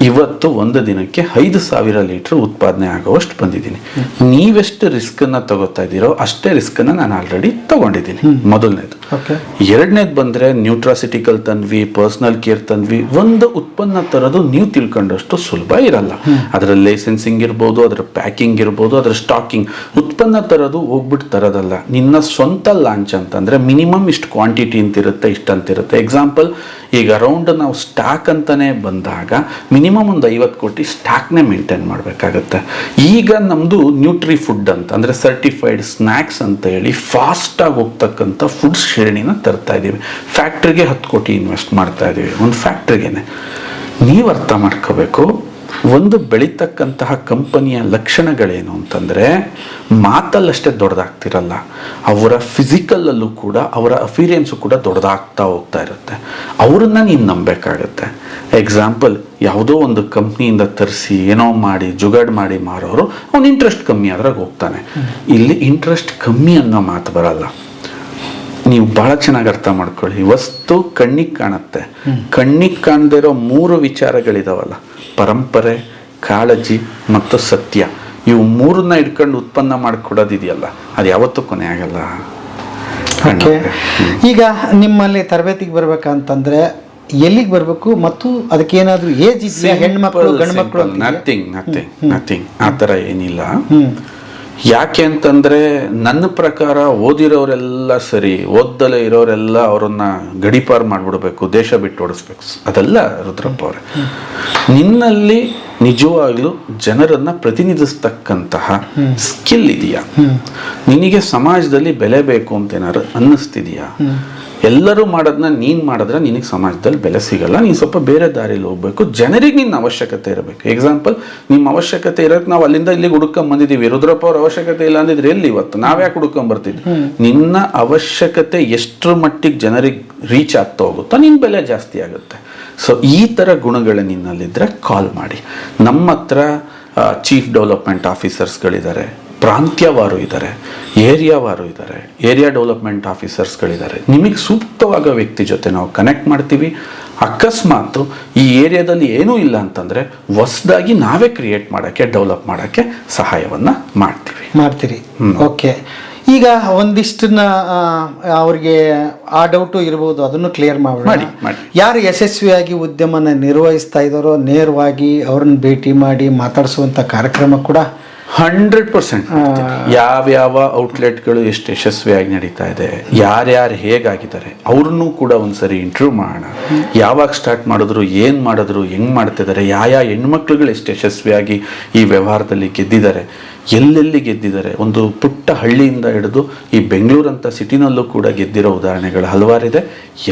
ಇವತ್ತು ಒಂದು ದಿನಕ್ಕೆ 5,000 ಲೀಟರ್ ಉತ್ಪಾದನೆ ಆಗುವಷ್ಟು ಬಂದಿದ್ದೀನಿ. ನೀವೆಷ್ಟು ರಿಸ್ಕ್ ಅನ್ನ ತಗೋತಾ ಇದ್ದೀರೋ ಅಷ್ಟೇ ರಿಸ್ಕ್ ಅನ್ನ ನಾನು ಆಲ್ರೆಡಿ ತಗೊಂಡಿದ್ದೀನಿ. ಮೊದಲನೇದು. ಎರಡನೇದು ಬಂದ್ರೆ ನ್ಯೂಟ್ರಾಸಿಟಿಕಲ್ ತಂದ್ವಿ, ಪರ್ಸನಲ್ ಕೇರ್ ತಂದ್ವಿ. ಒಂದು ಉತ್ಪನ್ನ ತರೋದು ನೀವು ತಿಳ್ಕೊಂಡಷ್ಟು ಸುಲಭ ಇರಲ್ಲ. ಅದರ ಲೈಸೆನ್ಸಿಂಗ್ ಇರ್ಬೋದು, ಅದರ ಪ್ಯಾಕಿಂಗ್ ಇರ್ಬೋದು, ಅದರ ಸ್ಟಾಕಿಂಗ್. ಉತ್ಪನ್ನ ತರೋದು ಹೋಗ್ಬಿಟ್ಟು ತರೋದಲ್ಲ. ನಿನ್ನ ಸ್ವಂತ ಲಾಂಚ್ ಅಂತಂದ್ರೆ ಮಿನಿಮಮ್ ಇಷ್ಟು ಕ್ವಾಂಟಿಟಿ ಅಂತಿರುತ್ತೆ, ಇಷ್ಟಂತಿರುತ್ತೆ. ಎಕ್ಸಾಂಪಲ್, ಈಗ ಅರೌಂಡ್ ನಾವು ಸ್ಟಾಕ್ ಅಂತಾನೆ ಬಂದಾಗ ಮಿನಿಮಮ್ ಒಂದು 50 ಕೋಟಿ ಸ್ಟಾಕ್ನೇ ಮೇಂಟೈನ್ ಮಾಡಬೇಕಾಗತ್ತೆ. ಈಗ ನಮ್ಮದು ನ್ಯೂಟ್ರಿ ಫುಡ್ ಅಂತ ಅಂದರೆ ಸರ್ಟಿಫೈಡ್ ಸ್ನ್ಯಾಕ್ಸ್ ಅಂತ ಹೇಳಿ ಫಾಸ್ಟಾಗಿ ಹೋಗ್ತಕ್ಕಂಥ ಫುಡ್ ಶ್ರೇಣಿನ ತರ್ತಾ ಇದ್ದೀವಿ. ಫ್ಯಾಕ್ಟ್ರಿಗೆ 10 ಕೋಟಿ ಇನ್ವೆಸ್ಟ್ ಮಾಡ್ತಾ ಇದ್ದೀವಿ, ಒಂದು ಫ್ಯಾಕ್ಟ್ರಿಗೇನೆ. ನೀವು ಅರ್ಥ ಮಾಡ್ಕೋಬೇಕು, ಒಂದು ಬೆಳೀತಕ್ಕಂತಹ ಕಂಪನಿಯ ಲಕ್ಷಣಗಳೇನು ಅಂತಂದರೆ ಮಾತಲ್ಲಷ್ಟೇ ದೊಡ್ಡದಾಗ್ತಿರಲ್ಲ, ಅವರ ಫಿಸಿಕಲ್ಲಲ್ಲೂ ಕೂಡ ಅವರ ಅಫಿರಿಯನ್ಸು ಕೂಡ ದೊಡ್ಡದಾಗ್ತಾ ಹೋಗ್ತಾ ಇರುತ್ತೆ. ಅವರನ್ನ ನೀನು ನಂಬಬೇಕಾಗತ್ತೆ. ಎಕ್ಸಾಂಪಲ್, ಯಾವುದೋ ಒಂದು ಕಂಪ್ನಿಯಿಂದ ತರಿಸಿ ಏನೋ ಮಾಡಿ ಜುಗಾಡ್ ಮಾಡಿ ಮಾರೋರು, ಅವನು ಇಂಟ್ರೆಸ್ಟ್ ಕಮ್ಮಿ ಆದ್ರಾಗ ಹೋಗ್ತಾನೆ. ಇಲ್ಲಿ ಇಂಟ್ರೆಸ್ಟ್ ಕಮ್ಮಿ ಅನ್ನೋ ಮಾತು ಬರಲ್ಲ. ನೀವು ಬಹಳ ಚೆನ್ನಾಗಿ ಅರ್ಥ ಮಾಡ್ಕೊಳ್ಳಿ. ವಸ್ತು ಕಣ್ಣಿಗೆ ಕಾಣುತ್ತೆ, ಕಣ್ಣಿಗೆ ಕಾಣದೇ ಇರೋ 3 ವಿಚಾರಗಳಿದಾವಲ್ಲ, ಪರಂಪರೆ, ಕಾಳಜಿ ಮತ್ತು ಸತ್ಯ. ಇವು 3ನ್ನ ಇಟ್ಕೊಂಡು ಉತ್ಪನ್ನ ಮಾಡಿಕೊಡೋದಿದೆಯಲ್ಲ, ಅದು ಯಾವತ್ತೂ ಕೊನೆ ಆಗಲ್ಲ. ಈಗ ನಿಮ್ಮಲ್ಲಿ ತರಬೇತಿಗೆ ಬರ್ಬೇಕಂತಂದ್ರೆ ಎಲ್ಲಿಗೆ ಬರಬೇಕು ಮತ್ತು ಅದಕ್ಕೇನಾದ್ರೂ ಏಜ್ ಇದೆಯಾ? ಹೆಣ್ಮಕ್ಳು ಗಂಡು ಮಕ್ಕಳು? ನಥಿಂಗ್ ಆ ಥರ ಏನಿಲ್ಲ. ಯಾಕೆ ಅಂತಂದ್ರೆ ನನ್ನ ಪ್ರಕಾರ ಓದಿರೋರೆಲ್ಲ ಸರಿ, ಓದ್ದಲೇ ಇರೋರೆಲ್ಲ ಅವರನ್ನ ಗಡಿಪಾರು ಮಾಡ್ಬಿಡ್ಬೇಕು, ದೇಶ ಬಿಟ್ಟು ಓಡಿಸ್ಬೇಕು. ಅದೆಲ್ಲ ರುದ್ರಪ್ಪ ಅವರೇ. ನಿನ್ನಲ್ಲಿ ನಿಜವಾಗ್ಲೂ ಜನರನ್ನ ಪ್ರತಿನಿಧಿಸ್ತಕ್ಕಂತಹ ಸ್ಕಿಲ್ ಇದೆಯಾ? ನಿನಗೆ ಸಮಾಜದಲ್ಲಿ ಬೆಲೆ ಬೇಕು ಅಂತ ಏನಾದ್ರು ಅನ್ನಿಸ್ತಿದೆಯಾ? ಎಲ್ಲರೂ ಮಾಡೋದನ್ನ ನೀನು ಮಾಡಿದ್ರೆ ನಿನಗೆ ಸಮಾಜದಲ್ಲಿ ಬೆಲೆ ಸಿಗಲ್ಲ. ನೀನು ಸ್ವಲ್ಪ ಬೇರೆ ದಾರಿಯಲ್ಲಿ ಹೋಗ್ಬೇಕು. ಜನರಿಗೆ ನಿನ್ನ ಅವಶ್ಯಕತೆ ಇರಬೇಕು. ಎಕ್ಸಾಂಪಲ್, ನಿಮ್ಮ ಅವಶ್ಯಕತೆ ಇರೋಕೆ ನಾವು ಅಲ್ಲಿಂದ ಇಲ್ಲಿಗೆ ಹುಡುಕೊಂಡ್ ಬಂದಿದ್ದೀವಿ. ರುದ್ರಪ್ಪ ಅವ್ರ ಅವಶ್ಯಕತೆ ಇಲ್ಲ ಅಂದಿದ್ರೆ ಎಲ್ಲಿ ಇವತ್ತು ನಾವ್ಯಾಕೆ ಹುಡುಕೊಂಡ್ ಬರ್ತಿದ್ವಿ? ನಿನ್ನ ಅವಶ್ಯಕತೆ ಎಷ್ಟರ ಮಟ್ಟಿಗೆ ಜನರಿಗೆ ರೀಚ್ ಆಗ್ತಾ ಹೋಗುತ್ತೋ ನಿನ್ನ ಬೆಲೆ ಜಾಸ್ತಿ ಆಗುತ್ತೆ. ಸೊ ಈ ಥರ ಗುಣಗಳು ನಿನ್ನಲ್ಲಿದ್ದರೆ ಕಾಲ್ ಮಾಡಿ. ನಮ್ಮ ಹತ್ರ ಚೀಫ್ ಡೆವಲಪ್ಮೆಂಟ್ ಆಫೀಸರ್ಸ್ಗಳಿದ್ದಾರೆ, ಪ್ರಾಂತ್ಯವಾರು ಇದ್ದಾರೆ, ಏರಿಯಾವಾರು ಇದ್ದಾರೆ, ಏರಿಯಾ ಡೆವಲಪ್ಮೆಂಟ್ ಆಫೀಸರ್ಸ್ಗಳಿದ್ದಾರೆ. ನಿಮಗೆ ಸೂಕ್ತವಾದ ವ್ಯಕ್ತಿ ಜೊತೆ ನಾವು ಕನೆಕ್ಟ್ ಮಾಡ್ತೀವಿ. ಅಕಸ್ಮಾತ್ ಈ ಏರಿಯಾದಲ್ಲಿ ಏನೂ ಇಲ್ಲ ಅಂತಂದರೆ ಹೊಸದಾಗಿ ನಾವೇ ಕ್ರಿಯೇಟ್ ಮಾಡೋಕ್ಕೆ, ಡೆವಲಪ್ ಮಾಡೋಕ್ಕೆ ಸಹಾಯವನ್ನು ಮಾಡ್ತೀರಿ. ಓಕೆ, ಈಗ ಒಂದಿಷ್ಟನ್ನ ಅವ್ರಿಗೆ ಆ ಡೌಟು ಇರ್ಬೋದು, ಅದನ್ನು ಕ್ಲಿಯರ್ ಮಾಡಿ. ಯಾರು ಯಶಸ್ವಿಯಾಗಿ ಉದ್ಯಮನ ನಿರ್ವಹಿಸ್ತಾ ಇದ್ದಾರೋ ನೇರವಾಗಿ ಅವ್ರನ್ನ ಭೇಟಿ ಮಾಡಿ ಮಾತಾಡಿಸುವಂಥ ಕಾರ್ಯಕ್ರಮ ಕೂಡ 100% ಯಾವ್ಯಾವ ಔಟ್ಲೆಟ್ಗಳು ಎಷ್ಟು ಯಶಸ್ವಿಯಾಗಿ ನಡೀತಾ ಇದೆ, ಯಾರ್ಯಾರು ಹೇಗಾಗಿದ್ದಾರೆ ಅವ್ರನ್ನೂ ಕೂಡ ಒಂದ್ಸರಿ ಇಂಟರ್ವ್ಯೂ ಮಾಡೋಣ. ಯಾವಾಗ ಸ್ಟಾರ್ಟ್ ಮಾಡಿದ್ರು, ಏನು ಮಾಡಿದ್ರು, ಹೆಂಗೆ ಮಾಡ್ತಿದ್ದಾರೆ, ಯಾವ ಹೆಣ್ಮಕ್ಳುಗಳು ಎಷ್ಟು ಯಶಸ್ವಿಯಾಗಿ ಈ ವ್ಯವಹಾರದಲ್ಲಿ ಗೆದ್ದಿದ್ದಾರೆ, ಎಲ್ಲೆಲ್ಲಿ ಗೆದ್ದಿದ್ದಾರೆ. ಒಂದು ಪುಟ್ಟ ಹಳ್ಳಿಯಿಂದ ಹಿಡಿದು ಈ ಬೆಂಗಳೂರಂಥ ಸಿಟಿನಲ್ಲೂ ಕೂಡ ಗೆದ್ದಿರೋ ಉದಾಹರಣೆಗಳು ಹಲವಾರಿದೆ.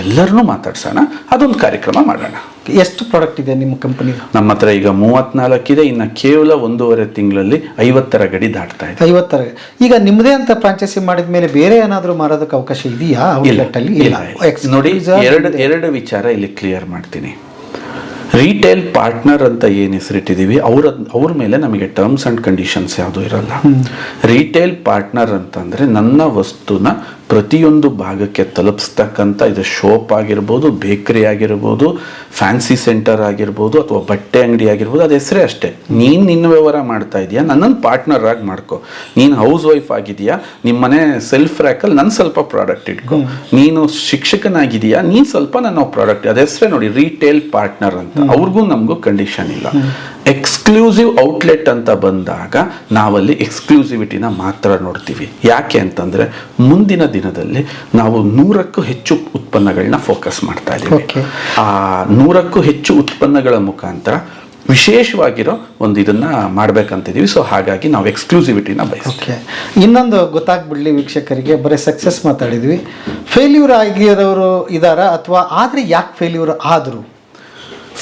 ಎಲ್ಲರನ್ನೂ ಮಾತಾಡ್ಸೋಣ, ಅದೊಂದು ಕಾರ್ಯಕ್ರಮ ಮಾಡೋಣ. ಎಷ್ಟು ಪ್ರಾಡಕ್ಟ್ ಇದೆ ನಿಮ್ಮ ಕಂಪನಿ? ನಮ್ಮ ಹತ್ರ ಈಗ 34 ಇದೆ. ಇನ್ನು ಕೇವಲ 1.5 ತಿಂಗಳಲ್ಲಿ 50 ಗಡಿ ದಾಟ್ತಾ ಇದೆ. 50. ಈಗ ನಿಮ್ಮದೇ ಅಂತ ಫ್ರಾಂಚೈಸಿ ಮಾಡಿದ ಮೇಲೆ ಬೇರೆ ಏನಾದರೂ ಮಾರೋದಕ್ಕೆ ಅವಕಾಶ ಇದೆಯಾ ಔಟ್ಲೆಟ್ ಅಲ್ಲಿ? ಇಲ್ಲ. ನೋಡಿ, ಎರಡು ವಿಚಾರ ಇಲ್ಲಿ ಕ್ಲಿಯರ್ ಮಾಡ್ತೀನಿ. ರಿಟೇಲ್ ಪಾರ್ಟ್ನರ್ ಅಂತ ಏನು ಹೆಸರಿಟ್ಟಿದ್ದೀವಿ, ಅವ್ರ ಮೇಲೆ ನಮಗೆ ಟರ್ಮ್ಸ್ ಆ್ಯಂಡ್ ಕಂಡೀಷನ್ಸ್ ಯಾವುದೂ ಇರಲ್ಲ. ರಿಟೇಲ್ ಪಾರ್ಟ್ನರ್ ಅಂತಂದರೆ ನನ್ನ ವಸ್ತುನ ಪ್ರತಿಯೊಂದು ಭಾಗಕ್ಕೆ ತಲುಪಿಸ್ತಕ್ಕಂಥ, ಇದು ಶೋಪ್ ಆಗಿರ್ಬೋದು, ಬೇಕರಿ ಆಗಿರ್ಬೋದು, ಫ್ಯಾನ್ಸಿ ಸೆಂಟರ್ ಆಗಿರ್ಬೋದು, ಅಥವಾ ಬಟ್ಟೆ ಅಂಗಡಿ ಆಗಿರ್ಬೋದು, ಅದು ಹೆಸರೇ ಅಷ್ಟೇ. ನೀನು ನಿನ್ನ ವ್ಯವಹಾರ ಮಾಡ್ತಾ ಇದೆಯಾ, ನನ್ನನ್ನು ಪಾರ್ಟ್ನರ್ ಆಗಿ ಮಾಡ್ಕೊ. ನೀನು ಹೌಸ್ ವೈಫ್ ಆಗಿದೆಯಾ, ನಿಮ್ಮನೆ ಸೆಲ್ಫ್ ರ್ಯಾಕಲ್ಲಿ ನನ್ನ ಸ್ವಲ್ಪ ಪ್ರಾಡಕ್ಟ್ ಇಟ್ಕೊ. ನೀನು ಶಿಕ್ಷಕನಾಗಿದೆಯಾ, ನೀನು ಸ್ವಲ್ಪ ನನ್ನ ಪ್ರಾಡಕ್ಟ್, ಅದು ಹೆಸರೇ ನೋಡಿ, ರಿಟೇಲ್ ಪಾರ್ಟ್ನರ್ ಅಂತ. ಅವ್ರಿಗೂ ನಮಗೂ ಕಂಡೀಷನ್ ಇಲ್ಲ. ಎಕ್ಸ್ಕ್ಲೂಸಿವ್ ಔಟ್ಲೆಟ್ ಅಂತ ಬಂದಾಗ ನಾವಲ್ಲಿ ಎಕ್ಸ್ಕ್ಲೂಸಿವಿಟಿನ ಮಾತ್ರ ನೋಡ್ತೀವಿ. ಯಾಕೆ ಅಂತಂದರೆ ಮುಂದಿನ ದಿನದಲ್ಲಿ ನಾವು 100ಕ್ಕೂ ಹೆಚ್ಚು ಉತ್ಪನ್ನಗಳನ್ನ ಫೋಕಸ್ ಮಾಡ್ತಾ ಇದ್ದೀವಿ. ಆ 100ಕ್ಕೂ ಹೆಚ್ಚು ಉತ್ಪನ್ನಗಳ ಮುಖಾಂತರ ವಿಶೇಷವಾಗಿರೋ ಒಂದು ಇದನ್ನ ಮಾಡ್ಬೇಕಂತಿದೀವಿ. ಸೊ ಹಾಗಾಗಿ ನಾವು ಎಕ್ಸ್ಕ್ಲೂಸಿವಿಟಿನ ಬಯಸ್ತೀವಿ. ಇನ್ನೊಂದು ಗೊತ್ತಾಗ್ಬಿಡ್ಲಿ ವೀಕ್ಷಕರಿಗೆ, ಬರೀ ಸಕ್ಸಸ್ ಮಾತಾಡಿದ್ವಿ, ಫೇಲ್ಯೂರ್ ಆಗಿರೋರು ಇದಾರಾ, ಅಥವಾ ಆದರೆ ಯಾಕೆ ಫೇಲ್ಯೂರ್ ಆದರು?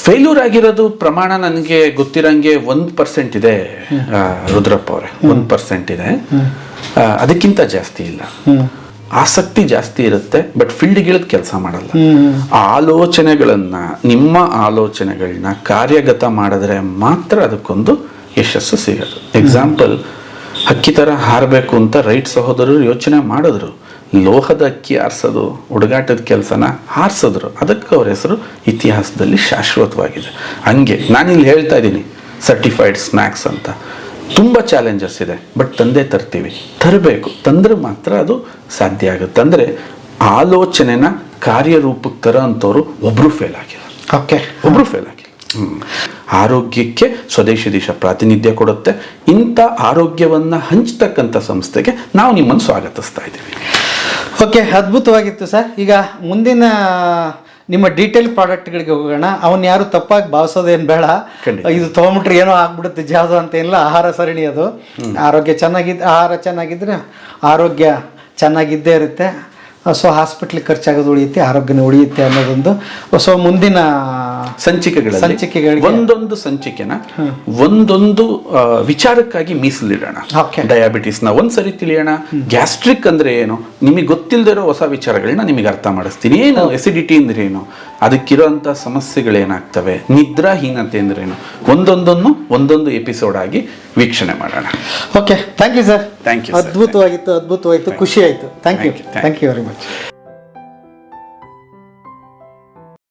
ಫೇಲ್ಯೂರ್ ಆಗಿರೋದು ಪ್ರಮಾಣ ನನಗೆ ಗೊತ್ತಿರಂಗೆ 1% ಇದೆ ರುದ್ರಪ್ಪ ಅವರೇ, 1% ಇದೆ. ಅದಕ್ಕಿಂತ ಜಾಸ್ತಿ ಇಲ್ಲ. ಆಸಕ್ತಿ ಜಾಸ್ತಿ ಇರುತ್ತೆ, ಬಟ್ ಫೀಲ್ಡ್ಗೆ ಇಳಿದು ಕೆಲಸ ಮಾಡಲ್ಲ. ನಿಮ್ಮ ಆಲೋಚನೆಗಳನ್ನ ಕಾರ್ಯಗತ ಮಾಡಿದ್ರೆ ಮಾತ್ರ ಅದಕ್ಕೊಂದು ಯಶಸ್ಸು ಸಿಗೋದು. ಎಕ್ಸಾಂಪಲ್, ಹಕ್ಕಿ ಥರ ಹಾರಬೇಕು ಅಂತ ರೈಟ್ ಸಹೋದರರು ಯೋಚನೆ ಮಾಡಿದ್ರು. ಲೋಹದ ಅಕ್ಕಿ ಹಾರಿಸೋದು, ಹುಡುಗಾಟದ ಕೆಲಸನ ಹಾರಿಸಿದ್ರು. ಅದಕ್ಕೆ ಅವ್ರ ಹೆಸರು ಇತಿಹಾಸದಲ್ಲಿ ಶಾಶ್ವತವಾಗಿದೆ. ಹಂಗೆ ನಾನಿಲ್ಲಿ ಹೇಳ್ತಾ ಇದ್ದೀನಿ, ಸರ್ಟಿಫೈಡ್ ಸ್ನ್ಯಾಕ್ಸ್ ಅಂತ ತುಂಬ ಚಾಲೆಂಜಸ್ ಇದೆ, ಬಟ್ ತರಬೇಕು. ತಂದ್ರೆ ಮಾತ್ರ ಅದು ಸಾಧ್ಯ ಆಗುತ್ತೆ. ಅಂದರೆ ಆಲೋಚನೆನ ಕಾರ್ಯರೂಪಕ್ಕೆ ತರೋ ಅಂಥವ್ರು ಒಬ್ಬರು ಫೇಲ್ ಆಗಿಲ್ಲ. ಒಬ್ಬರು ಫೇಲ್ ಆಗಿಲ್ಲ. ಆರೋಗ್ಯಕ್ಕೆ ಸ್ವದೇಶಿ ದೇಶ ಪ್ರಾತಿನಿಧ್ಯ ಕೊಡುತ್ತೆ. ಇಂಥ ಆರೋಗ್ಯವನ್ನು ಹಂಚತಕ್ಕಂಥ ಸಂಸ್ಥೆಗೆ ನಾವು ನಿಮ್ಮನ್ನು ಸ್ವಾಗತಿಸ್ತಾ ಇದ್ದೀವಿ. ಓಕೆ, ಅದ್ಭುತವಾಗಿತ್ತು ಸರ್. ಈಗ ಮುಂದಿನ ನಿಮ್ಮ ಡೀಟೇಲ್ ಪ್ರಾಡಕ್ಟ್ಗಳಿಗೆ ಹೋಗೋಣ. ಅವನ್ನ ಯಾರು ತಪ್ಪಾಗಿ ಭಾವಿಸೋದೇನು ಬೇಡ. ಇದು ತೊಗೊಂಬಿಟ್ರೆ ಏನೋ ಆಗ್ಬಿಡುತ್ತೆ ಜಾದು ಅಂತ ಏನಿಲ್ಲ. ಆಹಾರ ಸರಣಿ ಅದು. ಆರೋಗ್ಯ ಚೆನ್ನಾಗಿದ್ರೆ ಆರೋಗ್ಯ ಚೆನ್ನಾಗಿದ್ದೇ ಇರುತ್ತೆ. ಸೊ ಹಾಸ್ಪಿಟ್ಲಿಗೆ ಖರ್ಚಾಗೋದು ಉಳಿಯುತ್ತೆ, ಆರೋಗ್ಯನ ಉಳಿಯುತ್ತೆ ಅನ್ನೋದೊಂದು. ಸೊ ಮುಂದಿನ ಸಂಚಿಕೆಗಳಿಗೆ ಒಂದೊಂದು ಸಂಚಿಕೆನ ಒಂದೊಂದು ವಿಚಾರಕ್ಕಾಗಿ ಮೀಸಲಿಡೋಣ. ಡಯಾಬಿಟಿಸ್ನ ಒಂದ್ಸರಿ ತಿಳಿಯೋಣ. ಗ್ಯಾಸ್ಟ್ರಿಕ್ ಅಂದ್ರೆ ಏನು, ನಿಮಗೆ ಗೊತ್ತಿಲ್ಲದಿರೋ ಹೊಸ ವಿಚಾರಗಳನ್ನ ನಿಮಗೆ ಅರ್ಥ ಮಾಡಿಸ್ತೀನಿ. ಏನು ಎಸಿಡಿಟಿ ಅಂದ್ರೆ ಏನು, ಅದಕ್ಕಿರೋಂಥ ಸಮಸ್ಯೆಗಳೇನಾಗ್ತವೆ, ನಿದ್ರಾಹೀನತೆ ಅಂದ್ರೇನು, ಒಂದೊಂದು ಎಪಿಸೋಡ್ ಆಗಿ ವೀಕ್ಷಣೆ ಮಾಡೋಣ. Okay, thank you sir. Thank you. ಅದ್ಭುತವಾಗಿತ್ತು, ಖುಷಿ ಆಯಿತು. Thank you very much.